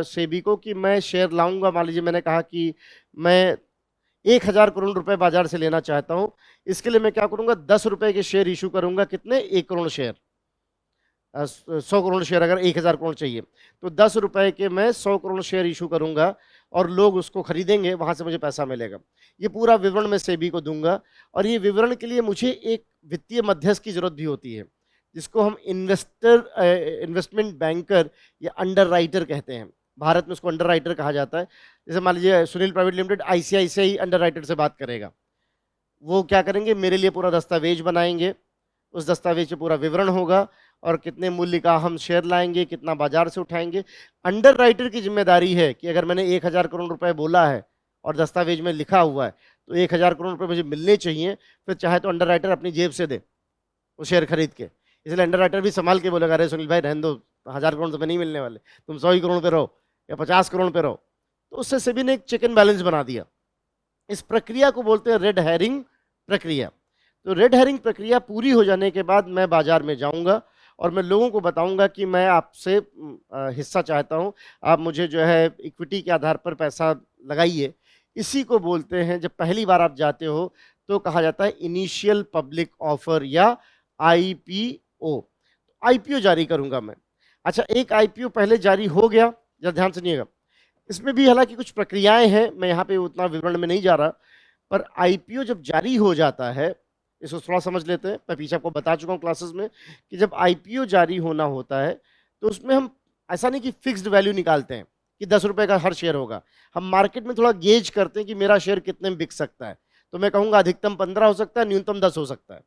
सेबी को कि मैं शेयर लाऊंगा। मान लीजिए मैंने कहा कि मैं 1,000 करोड़ रुपए बाजार से लेना चाहता हूं, इसके लिए मैं क्या करूंगा, 10 रुपए के शेयर इशू करूंगा। कितने? 1 करोड़ शेयर। 100 करोड़ शेयर अगर 1,000 करोड़ चाहिए तो 10 रुपए के मैं 100 करोड़ शेयर इशू करूंगा और लोग उसको खरीदेंगे, वहां से मुझे पैसा मिलेगा। ये पूरा विवरण मैं सेबी को दूंगा। और ये विवरण के लिए मुझे एक वित्तीय मध्यस्थ की जरूरत भी होती है, जिसको हम इन्वेस्टमेंट बैंकर या अंडरराइटर कहते हैं। भारत में उसको अंडरराइटर कहा जाता है। जैसे मान लीजिए Sunil private limited ICICI underwriter से बात करेगा, वो क्या करेंगे, मेरे लिए पूरा दस्तावेज बनाएंगे। उस दस्तावेज पे पूरा विवरण होगा और कितने मूल्य का हम शेयर लाएंगे, कितना बाजार से उठाएंगे। अंडरराइटर की जिम्मेदारी है कि अगर मैंने 1,000 करोड़ रुपए बोला है और दस्तावेज में लिखा हुआ है तो 1,000 करोड़ रुपए मुझे मिलने चाहिए। फिर चाहे तो अंडरराइटर अपनी जेब से दे वो शेयर खरीद के, इसलिए अंडरराइटर भी संभाल के बोलेगा अरे सुनील भाई रहने दो, 1,000 करोड़ रुपए नहीं मिलने वाले, तुम 100 ही करोड़ पे रहो या 50 करोड़ पे रहो। तो उससे सेबी ने एक चेक एंड बैलेंस बना दिया। इस प्रक्रिया को बोलते हैं रेड हेरिंग प्रक्रिया। तो रेड हेरिंग प्रक्रिया पूरी हो जाने के बाद मैं बाजार में जाऊंगा और मैं लोगों को बताऊंगा कि मैं आपसे हिस्सा चाहता हूं, आप मुझे जो है इक्विटी के आधार पर पैसा लगाइए। इसी को बोलते हैं, जब पहली बार आप जाते हो तो कहा जाता है इनिशियल पब्लिक ऑफर या आईपीओ। आईपीओ जारी करूंगा मैं। अच्छा, एक आईपीओ पहले जारी हो गया, जरा ध्यान सुनिएगा। इसमें भी हालांकि कुछ प्रक्रियाएं हैं, मैं यहाँ पे उतना विवरण में नहीं जा रहा, पर आईपीओ जब जारी हो जाता है, इसको थोड़ा समझ लेते हैं। मैं पीछे आपको बता चुका हूँ क्लासेस में कि जब आईपीओ जारी होना होता है तो उसमें हम ऐसा नहीं कि फिक्स्ड वैल्यू निकालते हैं कि 10 रुपए का हर शेयर होगा। हम मार्केट में थोड़ा गेज करते हैं कि मेरा शेयर कितने में बिक सकता है। तो मैं कहूंगा अधिकतम 15 हो सकता है, न्यूनतम 10 हो सकता है।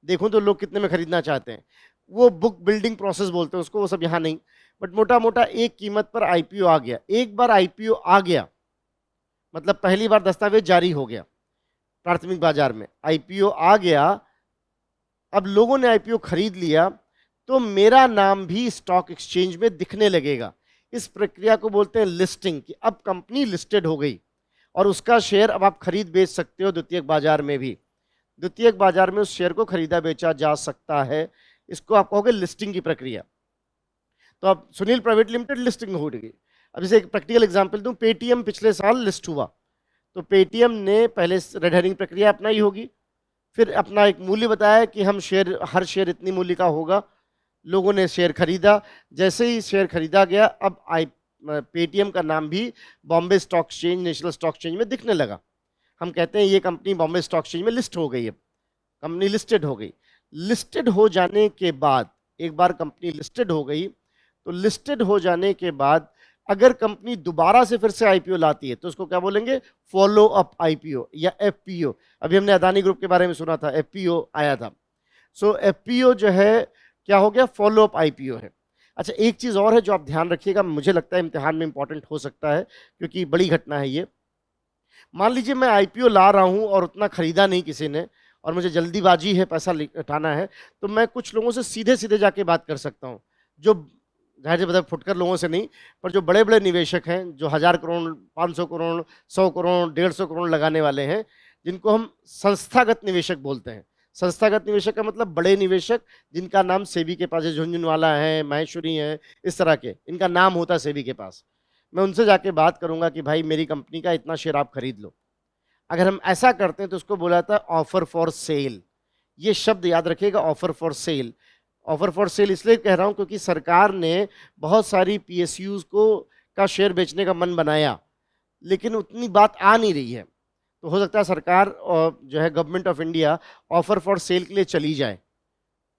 देखूं तो लोग कितने में खरीदना चाहते हैं, वो बुक बिल्डिंग प्रोसेस बोलते हैं उसको, वो सब यहाँ नहीं। बट मोटा मोटा एक कीमत पर आईपीओ आ गया। एक बार आईपीओ आ गया मतलब पहली बार दस्तावेज जारी हो गया, प्राथमिक बाजार में आईपीओ आ गया, अब लोगों ने आईपीओ खरीद लिया, तो मेरा नाम भी स्टॉक एक्सचेंज में दिखने लगेगा। इस प्रक्रिया को बोलते हैं लिस्टिंग, कि अब कंपनी लिस्टेड हो गई और उसका शेयर अब आप खरीद बेच सकते हो द्वितीयक बाजार में भी। द्वितीयक बाजार में उस शेयर को खरीदा बेचा जा सकता है। इसको आप कहोगे लिस्टिंग की प्रक्रिया। तो अब सुनील प्राइवेट लिमिटेड लिस्टिंग हो गई। अब जैसे एक प्रैक्टिकल एग्जांपल दूं, पेटीएम पिछले साल लिस्ट हुआ, तो पेटीएम ने पहले रेड हेरिंग प्रक्रिया अपनाई होगी, फिर अपना एक मूल्य बताया कि हम शेयर, हर शेयर इतनी मूल्य का होगा, लोगों ने शेयर खरीदा। जैसे ही शेयर खरीदा गया, अब पेटीएम का नाम भी Bombay stock exchange, national stock exchange में दिखने लगा। हम कहते हैं ये कंपनी बॉम्बे स्टॉक एक्सचेंज में लिस्ट हो गई है, कंपनी लिस्टेड हो गई। लिस्टेड हो जाने के बाद, एक बार कंपनी लिस्टेड हो गई, तो लिस्टेड हो जाने के बाद अगर कंपनी दोबारा से फिर से आईपीओ लाती है तो उसको क्या बोलेंगे, फॉलो अप आईपीओ या एफपीओ। अभी हमने अदानी ग्रुप के बारे में सुना था, एफपीओ आया था। सो एफपीओ जो है क्या हो गया, फॉलो अप आईपीओ है। अच्छा, एक चीज और है जो आप ध्यान रखिएगा, मुझे लगता है इम्तिहान में इंपॉर्टेंट हो सकता है क्योंकि बड़ी घटना है ये। मान लीजिए मैं आईपीओ ला रहा हूं और उतना खरीदा नहीं किसी ने, और मुझे जल्दीबाजी है, पैसा उठाना है, तो मैं कुछ लोगों से सीधे सीधे जाके बात कर सकता हूं, जो जाहिर मतलब फुटकर लोगों से नहीं, पर जो बड़े बड़े निवेशक हैं, जो 1000 करोड़, 500 करोड़, 100 करोड़, 150 करोड़ लगाने वाले हैं, जिनको हम संस्थागत निवेशक बोलते हैं। संस्थागत निवेशक का मतलब बड़े निवेशक जिनका नाम सेबी के पास है, झुंझुनवाला है, माहेश्वरी है, इस तरह के इनका नाम होता है सेबी के पास। मैं उनसे जाके बात करूंगा कि भाई मेरी कंपनी का इतना शेयर आप खरीद लो। अगर हम ऐसा करते हैं तो उसको बोला जाता है ऑफर फॉर सेल। ये शब्द याद रखिएगा, offer for sale. Offer for sale इसलिए कह रहा हूं क्योंकि सरकार ने बहुत सारी पीएसयूज को का शेयर बेचने का मन बनाया, लेकिन उतनी बात आ नहीं रही है। तो हो सकता है सरकार और जो है government of India offer for sale के लिए चली जाए।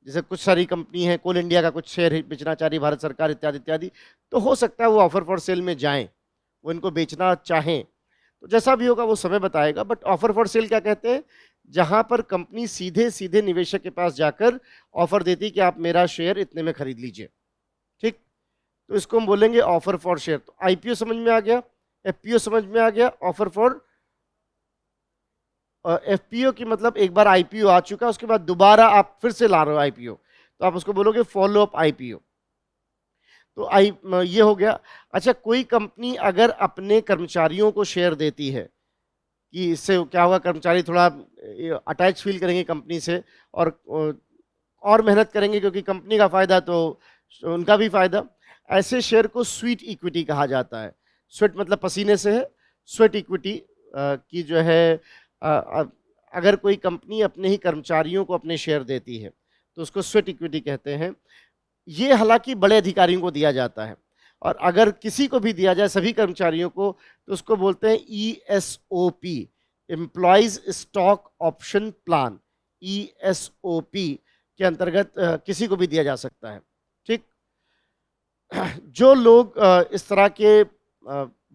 जैसे कुछ सारी कंपनी है, कोल इंडिया का कुछ शेयर बेचना चाह रही भारत सरकार, इत्यादि इत्यादि, तो हो सकता है वो ऑफर फॉर सेल में जाएं, वो इनको बेचना चाहें। तो जैसा भी होगा वो समय बताएगा। बट ऑफर फॉर सेल क्या कहते हैं, जहां पर कंपनी सीधे सीधे निवेशक के पास जाकर ऑफर देती कि आप मेरा शेयर इतने में खरीद लीजिए। ठीक, तो इसको हम बोलेंगे ऑफर फॉर शेयर। तो आईपीओ समझ में आ गया, एफपीओ समझ में आ गया। ऑफर फॉर एफपीओ की मतलब एक बार आईपीओ आ चुका, उसके बाद दोबारा आप फिर से ला रहे हो आईपीओ, तो आप उसको बोलोगे फॉलो अप आईपीओ। तो ये हो गया। अच्छा, कोई कंपनी अगर अपने कर्मचारियों को शेयर देती है, कि इससे क्या होगा, कर्मचारी थोड़ा अटैच फील करेंगे कंपनी से और मेहनत करेंगे, क्योंकि कंपनी का फायदा तो उनका भी फायदा। ऐसे शेयर को स्वीट इक्विटी कहा जाता है। स्वेट मतलब पसीने से है, स्वेट इक्विटी की जो है अगर कोई कंपनी अपने ही कर्मचारियों को अपने शेयर देती है तो उसको स्वेट इक्विटी कहते हैं। ये हालांकि बड़े अधिकारियों को दिया जाता है, और अगर किसी को भी दिया जाए, सभी कर्मचारियों को, तो उसको बोलते हैं ESOP, employees stock option plan. ESOP के अंतर्गत किसी को भी दिया जा सकता है। ठीक, जो लोग इस तरह के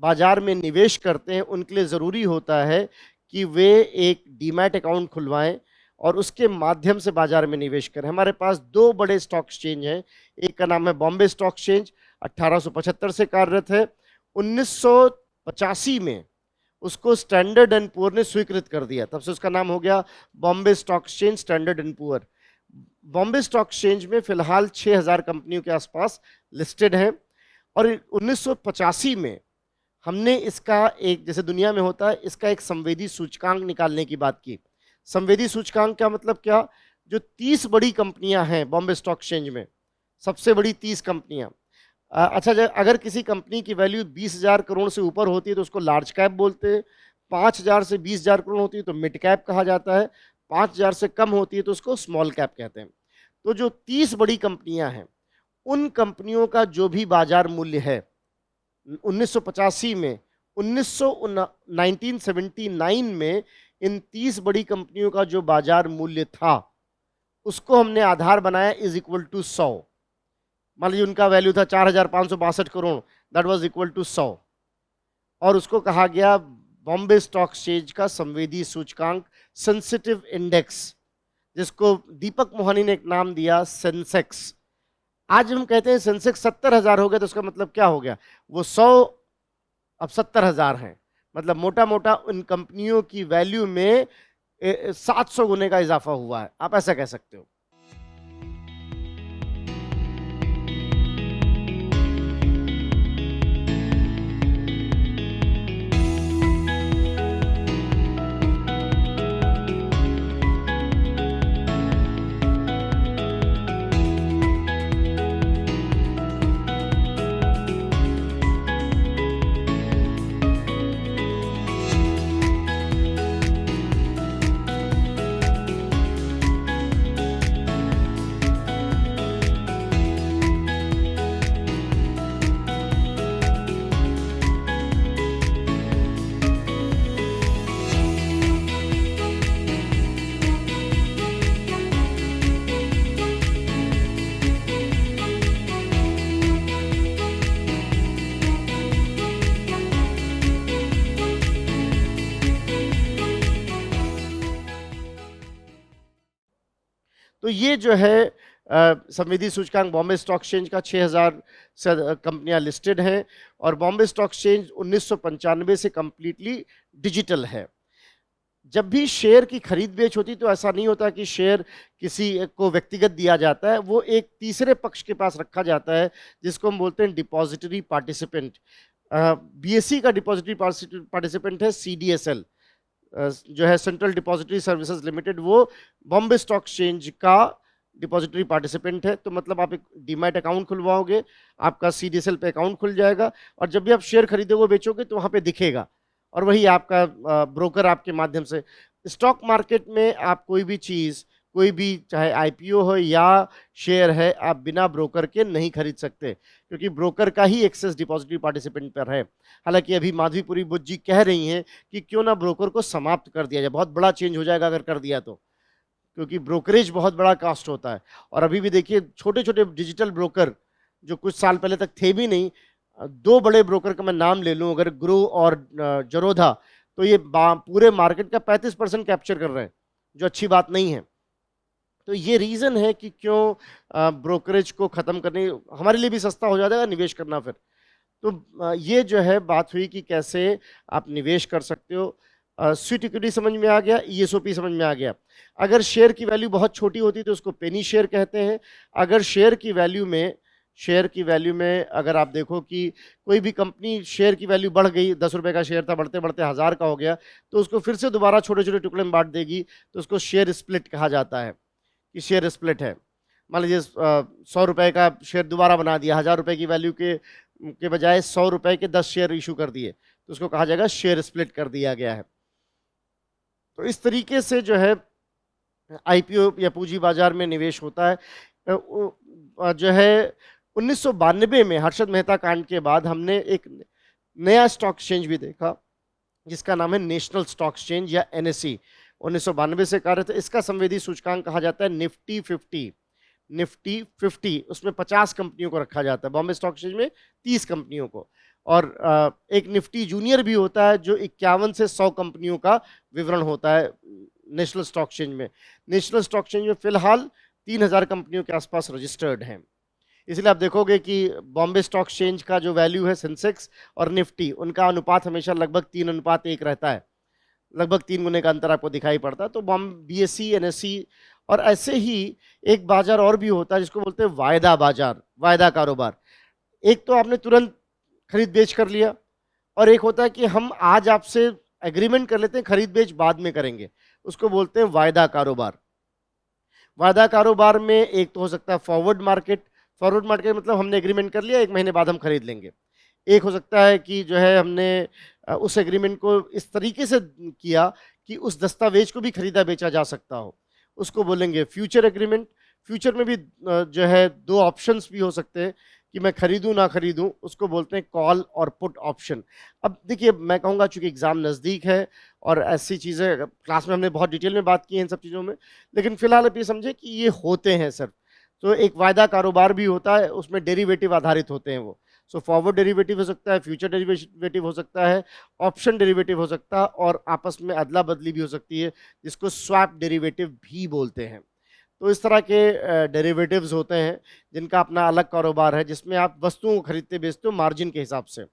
बाजार में निवेश करते हैं उनके लिए ज़रूरी होता है कि वे एक डीमैट अकाउंट खुलवाएं और उसके माध्यम से बाजार में निवेश करें। हमारे पास दो बड़े स्टॉक एक्सचेंज हैं, एक का नाम है बॉम्बे स्टॉक एक्सचेंज, 1875 से कार्यरत है। 1985 में उसको स्टैंडर्ड एंड पुअर ने स्वीकृत कर दिया, तब से उसका नाम हो गया Bombay stock exchange standard and poor. Bombay stock exchange में फिलहाल 6000 कंपनियों के आसपास लिस्टेड हैं, और 1985 में हमने इसका एक, जैसे दुनिया में होता है, इसका एक संवेदी सूचकांक निकालने की बात की। संवेदी सूचकांक का मतलब क्या, जो 30 बड़ी कंपनियां हैं बॉम्बे स्टॉक एक्सचेंज में, सबसे बड़ी 30 कंपनियां। अच्छा, अगर किसी कंपनी की वैल्यू 20,000 करोड़ से ऊपर होती है तो उसको लार्ज कैप बोलते हैं, 5,000 से 20,000 करोड़ होती है तो मिड कैप कहा जाता है, 5,000 से कम होती है तो उसको स्मॉल कैप कहते हैं। तो जो 30 बड़ी कंपनियां हैं, उन कंपनियों का जो भी बाजार मूल्य है 1985 में, 1979 में इन 30 बड़ी कंपनियों का जो बाजार मूल्य था उसको हमने आधार बनाया इज इक्वल टू 100। मान लीजिए उनका वैल्यू था 4,562 crore, that was equal to 100। और उसको कहा गया बॉम्बे स्टॉक एक्सचेंज का संवेदी सूचकांक, सेंसिटिव इंडेक्स, जिसको दीपक मोहनी ने एक नाम दिया सेंसेक्स। आज हम कहते हैं सेंसेक्स 70,000 हो गया, तो उसका मतलब क्या हो गया, वो 100 अब 70,000 हैं। मतलब मोटा मोटा उन कंपनियों की वैल्यू में 700 गुने का इजाफा हुआ है, आप ऐसा कह सकते हो। तो ये जो है संवेदी सूचकांक बॉम्बे स्टॉक एक्सचेंज का 6,000 से कंपनियां लिस्टेड हैं, और बॉम्बे स्टॉक एक्सचेंज 1995 से कंप्लीटली डिजिटल है। जब भी शेयर की खरीद बेच होती तो ऐसा नहीं होता कि शेयर किसी को व्यक्तिगत दिया जाता है, वो एक तीसरे पक्ष के पास रखा जाता है, जिसको हम बोलते हैं डिपॉजिटरी पार्टिसिपेंट। बीएसई का डिपॉजिटरी पार्टिसिपेंट है सीडीएसएल, जो है सेंट्रल डिपॉजिटरी सर्विसेज लिमिटेड, वो बॉम्बे स्टॉक एक्सचेंज का डिपॉजिटरी पार्टिसिपेंट है। तो मतलब आप एक डीमैट अकाउंट खुलवाओगे, आपका सीडीएसएल पे अकाउंट खुल जाएगा, और जब भी आप शेयर खरीदोगे बेचोगे तो वहाँ पे दिखेगा, और वही आपका ब्रोकर आपके माध्यम से। स्टॉक मार्केट में आप कोई भी चीज़, कोई भी चाहे आईपीओ हो या शेयर है, आप बिना ब्रोकर के नहीं खरीद सकते, क्योंकि ब्रोकर का ही एक्सेस डिपॉजिटरी पार्टिसिपेंट पर है। हालांकि अभी माधवीपुरी बुद्ध जी कह रही हैं कि क्यों ना ब्रोकर को समाप्त कर दिया जाए, बहुत बड़ा चेंज हो जाएगा अगर कर दिया तो, क्योंकि ब्रोकरेज बहुत बड़ा कॉस्ट होता है। और अभी भी देखिए छोटे छोटे डिजिटल ब्रोकर जो कुछ साल पहले तक थे भी नहीं, 2 बड़े ब्रोकर का मैं नाम ले लूं, अगर ग्रो और जरोधा, तो ये पूरे मार्केट का 35% कैप्चर कर रहे हैं, जो अच्छी बात नहीं है। तो ये रीज़न है कि क्यों ब्रोकरेज को ख़त्म करने, हमारे लिए भी सस्ता हो जाएगा निवेश करना फिर। तो ये जो है बात हुई कि कैसे आप निवेश कर सकते हो। स्वीट इक्विटी समझ में आ गया, ईएसओपी समझ में आ गया। अगर शेयर की वैल्यू बहुत छोटी होती है तो उसको पेनी शेयर कहते हैं। अगर शेयर की वैल्यू में अगर आप देखो कि कोई भी कंपनी शेयर की वैल्यू बढ़ गई, 10 रुपए का शेयर था, बढ़ते बढ़ते 1000 का हो गया, तो उसको फिर से दोबारा छोटे छोटे टुकड़े में बांट देगी, तो उसको शेयर स्प्लिट कहा जाता है कि शेयर स्प्लिट है। मान लीजिए 100 रुपए का शेयर दोबारा बना दिया, 1000 रुपए की वैल्यू के बजाय 100 रुपए के 10 शेयर इशू कर दिए, तो उसको कहा जाएगा शेयर स्प्लिट कर दिया गया है। तो इस तरीके से जो है आईपीओ या पूंजी बाजार में निवेश होता है। जो है 1992 में हर्षद मेहता कांड के बाद हमने एक नया स्टॉक एक्सचेंज भी देखा, जिसका नाम है नेशनल स्टॉक एक्सचेंज या एनएसई। 1992 से कार्यरत है। इसका संवेदी सूचकांक कहा जाता है निफ्टी 50। उसमें 50 कंपनियों को रखा जाता है, बॉम्बे स्टॉक एक्सचेंज में 30 कंपनियों को। और एक निफ्टी जूनियर भी होता है जो 51 से 100 कंपनियों का विवरण होता है नेशनल स्टॉक एक्सचेंज में। नेशनल स्टॉक एक्सचेंज में फिलहाल 3000 कंपनियों के आसपास रजिस्टर्ड हैं। इसलिए आप देखोगे कि बॉम्बे स्टॉक एक्सचेंज का जो वैल्यू है सेंसेक्स और निफ्टी, उनका अनुपात हमेशा लगभग 3:1 रहता है, लगभग 3 गुने का अंतर आपको दिखाई पड़ता है। तो बीएसई, एनएसई, और ऐसे ही एक बाजार और भी होता है जिसको बोलते हैं वायदा बाजार, वायदा कारोबार। एक तो आपने तुरंत खरीद बेच कर लिया, और एक होता है कि हम आज आपसे एग्रीमेंट कर लेते हैं, खरीद बेच बाद में करेंगे, उसको बोलते हैं वायदा कारोबार। वायदा कारोबार में एक तो हो सकता है फॉरवर्ड मार्केट मतलब हमने एग्रीमेंट कर लिया, 1 महीने बाद हम खरीद लेंगे। एक हो सकता है कि जो है हमने उस एग्रीमेंट को इस तरीके से किया कि उस दस्तावेज को भी खरीदा बेचा जा सकता हो, उसको बोलेंगे फ्यूचर एग्रीमेंट। फ्यूचर में भी जो है 2 ऑप्शंस भी हो सकते हैं कि मैं खरीदूं ना खरीदूं, उसको बोलते हैं कॉल और पुट ऑप्शन। अब देखिए, मैं कहूँगा चूंकि एग्जाम नज़दीक है और ऐसी चीज़ें क्लास में हमने बहुत डिटेल में बात की है इन सब चीज़ों में, लेकिन फिलहाल आप ये समझे कि ये होते हैं सर। तो एक वायदा कारोबार भी होता है, उसमें डेरिवेटिव आधारित होते हैं वो। सो फॉरवर्ड डेरिवेटिव हो सकता है, फ्यूचर डेरिवेटिव हो सकता है, ऑप्शन डेरिवेटिव हो सकता है, और आपस में अदला बदली भी हो सकती है, जिसको स्वैप डेरिवेटिव भी बोलते हैं। तो इस तरह के डेरिवेटिव्स होते हैं जिनका अपना अलग कारोबार है, जिसमें आप वस्तुओं को खरीदते बेचते हो मार्जिन के हिसाब से।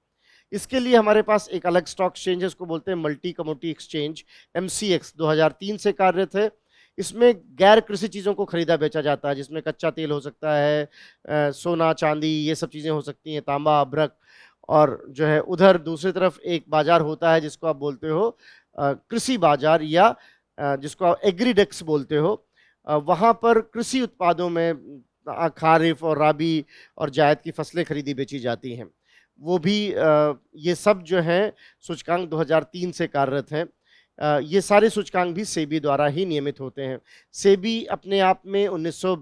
इसके लिए हमारे पास एक अलग स्टॉक एक्सचेंज है, उसको बोलते हैं मल्टी कमोडिटी एक्सचेंज, MCX, 2003 से कार्यरत है। इसमें गैर कृषि चीज़ों को खरीदा बेचा जाता है, जिसमें कच्चा तेल हो सकता है, सोना चांदी, ये सब चीज़ें हो सकती हैं, तांबा अभ्रक। और जो है उधर दूसरी तरफ एक बाजार होता है जिसको आप बोलते हो कृषि बाजार, या जिसको आप एग्रीडेक्स बोलते हो। वहाँ पर कृषि उत्पादों में खारिफ और राबी और जायद की फसलें खरीदी बेची जाती हैं। वो भी ये सब जो है सूचकांक 2003 से कार्यरत हैं। ये सारे सूचकांक भी सेबी द्वारा ही नियमित होते हैं। सेबी अपने आप में 1900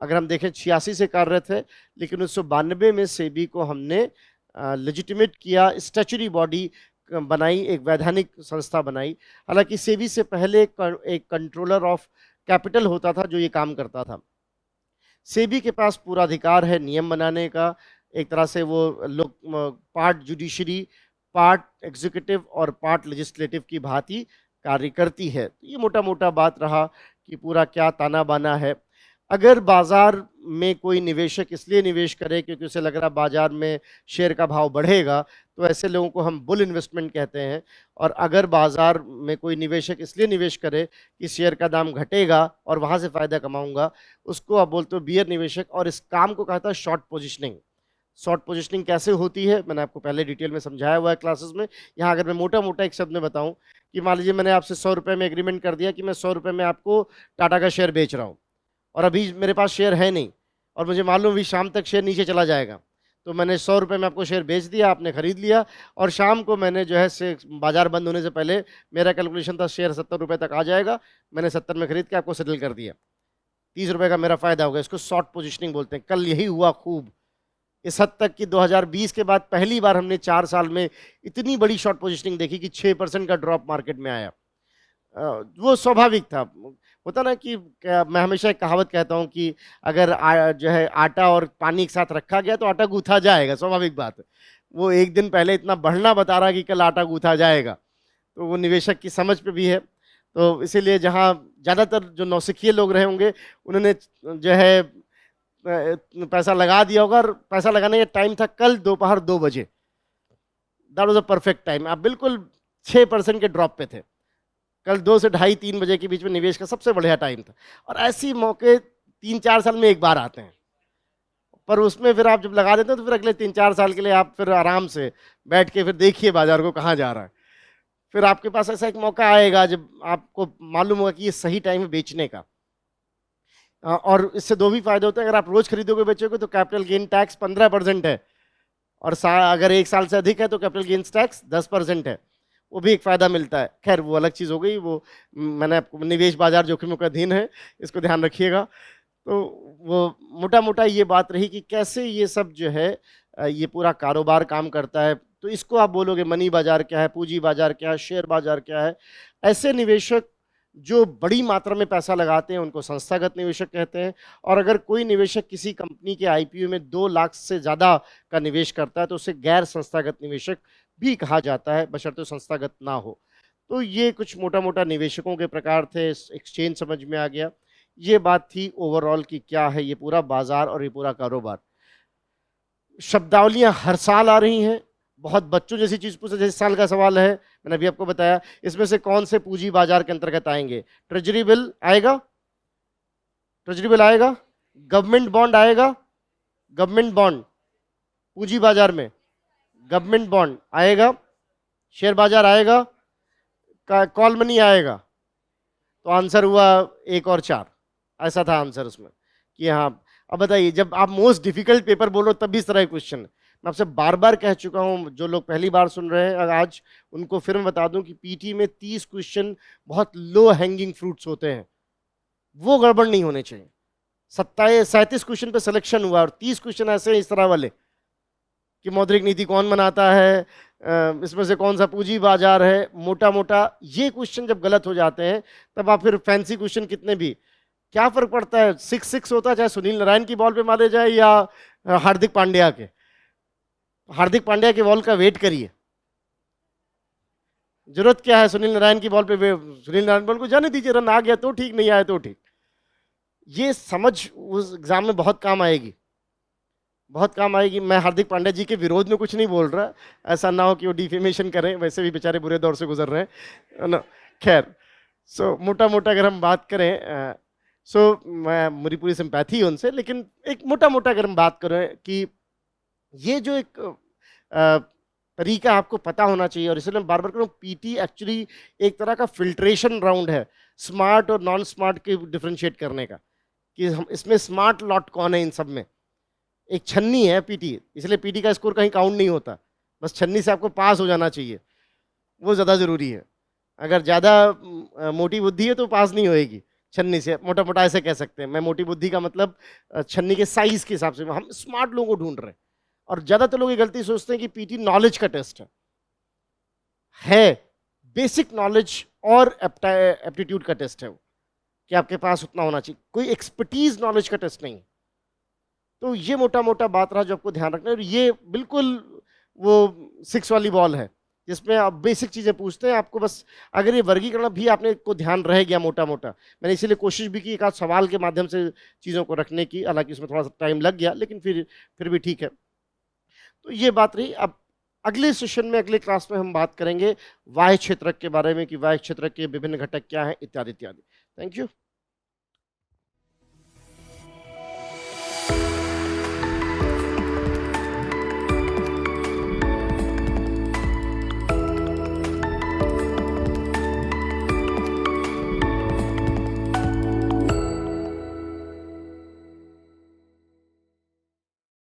अगर हम देखें 86 से कार्यरत है, लेकिन 1992 में सेबी को हमने लेजिटिमेट किया, स्टैच्यूटरी बॉडी बनाई, एक वैधानिक संस्था बनाई। हालांकि सेबी से पहले एक कंट्रोलर ऑफ कैपिटल होता था जो ये काम करता था। सेबी के पास पूरा अधिकार है नियम बनाने का। एक तरह से वो लोग पार्ट जुडिशरी, पार्ट एग्जीक्यूटिव और पार्ट लेजिस्लेटिव की भांति कार्य करती है। तो ये मोटा मोटा बात रहा कि पूरा क्या ताना बाना है। अगर बाजार में कोई निवेशक इसलिए निवेश करे क्योंकि उसे लग रहा बाजार में शेयर का भाव बढ़ेगा, तो ऐसे लोगों को हम बुल इन्वेस्टमेंट कहते हैं। और अगर बाजार में कोई निवेशक इसलिए निवेश करे कि शेयर का दाम घटेगा और वहाँ से फ़ायदा कमाऊंगा, उसको आप बोलते हो बियर निवेशक। और इस काम को कहता है शॉर्ट पोजिशनिंग। शॉर्ट पोजिशनिंग कैसे होती है मैंने आपको पहले डिटेल में समझाया हुआ है क्लासेस में। यहाँ अगर मैं मोटा मोटा एक शब्द में बताऊँ कि मान लीजिए मैंने आपसे 100 रुपये में एग्रीमेंट कर दिया कि मैं 100 रुपये में आपको टाटा का शेयर बेच रहा हूँ, और अभी मेरे पास शेयर है नहीं, और मुझे मालूम भी शाम तक शेयर नीचे चला जाएगा। तो मैंने 100 रुपये में आपको शेयर बेच दिया, आपने खरीद लिया, और शाम को मैंने जो है से बाजार बंद होने से पहले मेरा कैलकुलेशन था शेयर 70 रुपये तक आ जाएगा, मैंने 70 में खरीद के आपको सेटल कर दिया, 30 रुपये का मेरा फायदा हो गया। इसको शॉर्ट पोजिशनिंग बोलते हैं। कल यही हुआ खूब। इस हद तक कि 2020 के बाद पहली बार हमने 4 साल में इतनी बड़ी शॉर्ट पोजिशनिंग देखी कि 6% का ड्रॉप मार्केट में आया। वो स्वाभाविक था। होता ना कि मैं हमेशा एक कहावत कहता हूँ कि अगर जो है आटा और पानी एक साथ रखा गया तो आटा गूंथा जाएगा, स्वाभाविक बात है। वो एक दिन पहले इतना बढ़ना बता रहा कि कल आटा गूंथा जाएगा, तो वो निवेशक की समझ पे भी है। तो इसीलिए जहाँ ज़्यादातर जो नौसिखिए लोग रहे होंगे उन्होंने जो है पैसा लगा दिया होगा, और पैसा लगाने का टाइम था कल दोपहर 2 बजे। That was a perfect time. आप बिल्कुल 6% के ड्रॉप पे थे। कल 2 से 2:30-3 बजे के बीच में निवेश का सबसे बढ़िया टाइम था। और ऐसी मौके 3-4 साल में एक बार आते हैं, पर उसमें फिर आप जब लगा देते हो तो फिर अगले 3-4 साल के लिए आप फिर आराम से बैठ के फिर देखिए बाजार को कहाँ जा रहा है। फिर आपके पास ऐसा एक मौका आएगा जब आपको मालूम होगा कि ये सही टाइम है बेचने का। और इससे 2 भी फायदे होते हैं। अगर आप रोज खरीदोगे बेचोगे तो कैपिटल गेन टैक्स 15% है, और अगर 1 साल से अधिक है तो कैपिटल गेन्स टैक्स 10% है। वो भी एक फ़ायदा मिलता है। खैर वो अलग चीज़ हो गई, वो मैंने आपको निवेश बाजार जोखिमों का अधीन है, इसको ध्यान रखिएगा। तो वो मोटा मोटा ये बात रही कि कैसे ये सब जो है ये पूरा कारोबार काम करता है। तो इसको आप बोलोगे मनी बाजार क्या है, पूंजी बाजार क्या है, शेयर बाजार क्या है। ऐसे निवेशक जो बड़ी मात्रा में पैसा लगाते हैं उनको संस्थागत निवेशक कहते हैं। और अगर कोई निवेशक किसी कंपनी के IPO में 2 लाख से ज़्यादा का निवेश करता है तो उसे गैर संस्थागत निवेशक भी कहा जाता है, बशर्ते संस्थागत ना हो। तो ये कुछ मोटा मोटा निवेशकों के प्रकार थे। एक्सचेंज समझ में आ गया। ये बात थी ओवरऑल कि क्या है ये पूरा बाजार और ये पूरा कारोबार। शब्दावलियाँ हर साल आ रही हैं, बहुत बच्चों जैसी चीज़ पूछे। जैसे साल का सवाल है, मैंने अभी आपको बताया, इसमें से कौन से पूंजी बाजार के अंतर्गत आएंगे? ट्रेजरी बिल आएगा, ट्रेजरी बिल आएगा, गवर्नमेंट बॉन्ड आएगा, गवर्नमेंट बॉन्ड पूंजी बाजार में, गवर्नमेंट बॉन्ड आएगा, शेयर बाजार आएगा, कॉल मनी आएगा। तो आंसर हुआ 1 और 4, ऐसा था आंसर उसमें कि हाँ। अब बताइए, जब आप मोस्ट डिफिकल्ट पेपर बोलो तब भी इस तरह का क्वेश्चन है। मैं आपसे बार बार कह चुका हूँ, जो लोग पहली बार सुन रहे हैं आज उनको फिर मैं बता दूं कि पीटी में 30 क्वेश्चन बहुत लो हैंगिंग फ्रूट्स होते हैं, वो गड़बड़ नहीं होने चाहिए। 37 क्वेश्चन पे सिलेक्शन हुआ और 30 क्वेश्चन ऐसे हैं इस तरह वाले कि मौद्रिक नीति कौन बनाता है, इसमें से कौन सा पूंजी बाजार है। मोटा मोटा ये क्वेश्चन जब गलत हो जाते हैं तब आप फिर फैंसी क्वेश्चन कितने भी, क्या फर्क पड़ता है, 6-6 होता है चाहे सुनील नारायण की बॉल पे मारे जाए या हार्दिक पांड्या के। हार्दिक पांड्या के बॉल का वेट करिए। जरूरत क्या है सुनील नारायण की बॉल पे, सुनील नारायण बॉल को जाने दीजिए, रन आ गया तो ठीक, नहीं आया तो ठीक। ये समझ उस एग्जाम में बहुत काम आएगी, बहुत काम आएगी। मैं हार्दिक पांड्या जी के विरोध में कुछ नहीं बोल रहा, ऐसा ना हो कि वो डिफेमेशन करें, वैसे भी बेचारे बुरे दौर से गुजर रहे हैं ना। खैर, सो मोटा मोटा अगर हम बात करें, मैं मेरी पूरी सिंपैथी है उनसे, लेकिन एक मोटा मोटा अगर हम बात करें कि ये जो एक तरीका आपको पता होना चाहिए, और इसलिए मैं बार बार कह रहा हूँ, पीटी एक्चुअली एक तरह का फिल्ट्रेशन राउंड है स्मार्ट और नॉन स्मार्ट के डिफ्रेंशिएट करने का, कि हम इसमें स्मार्ट लॉट कौन है इन सब में। एक छन्नी है पीटी, इसलिए पीटी का स्कोर कहीं काउंट नहीं होता, बस छन्नी से आपको पास हो जाना चाहिए, वो ज़्यादा ज़रूरी है। अगर ज़्यादा मोटी बुद्धि है तो पास नहीं होएगी छन्नी से, मोटा मोटा ऐसे कह सकते हैं। मैं मोटी बुद्धि का मतलब छन्नी के साइज के हिसाब से, हम स्मार्ट लोगों को ढूंढ रहे हैं। और ज़्यादातर लोग ये गलती सोचते हैं कि पीटी नॉलेज का टेस्ट है बेसिक नॉलेज और एप्टीट्यूड का टेस्ट है वो, कि आपके पास उतना होना चाहिए, कोई एक्सपर्टीज नॉलेज का टेस्ट नहीं। तो ये मोटा मोटा बात रहा जो आपको ध्यान रखना है। और ये बिल्कुल वो 6 वाली बॉल है जिसमें आप बेसिक चीजें पूछते हैं आपको, बस अगर ये वर्गीकरण भी आपने को ध्यान रह गया मोटा मोटा, मैंने इसीलिए कोशिश भी की एक आध सवाल के माध्यम से चीज़ों को रखने की, हालांकि उसमें थोड़ा सा टाइम लग गया, लेकिन फिर भी ठीक है। तो ये बात रही। अब अगले सेशन में, अगले क्लास में हम बात करेंगे वाह्य क्षेत्रक के बारे में, कि वाह्य क्षेत्रक के विभिन्न घटक क्या हैं, इत्यादि इत्यादि। Thank you.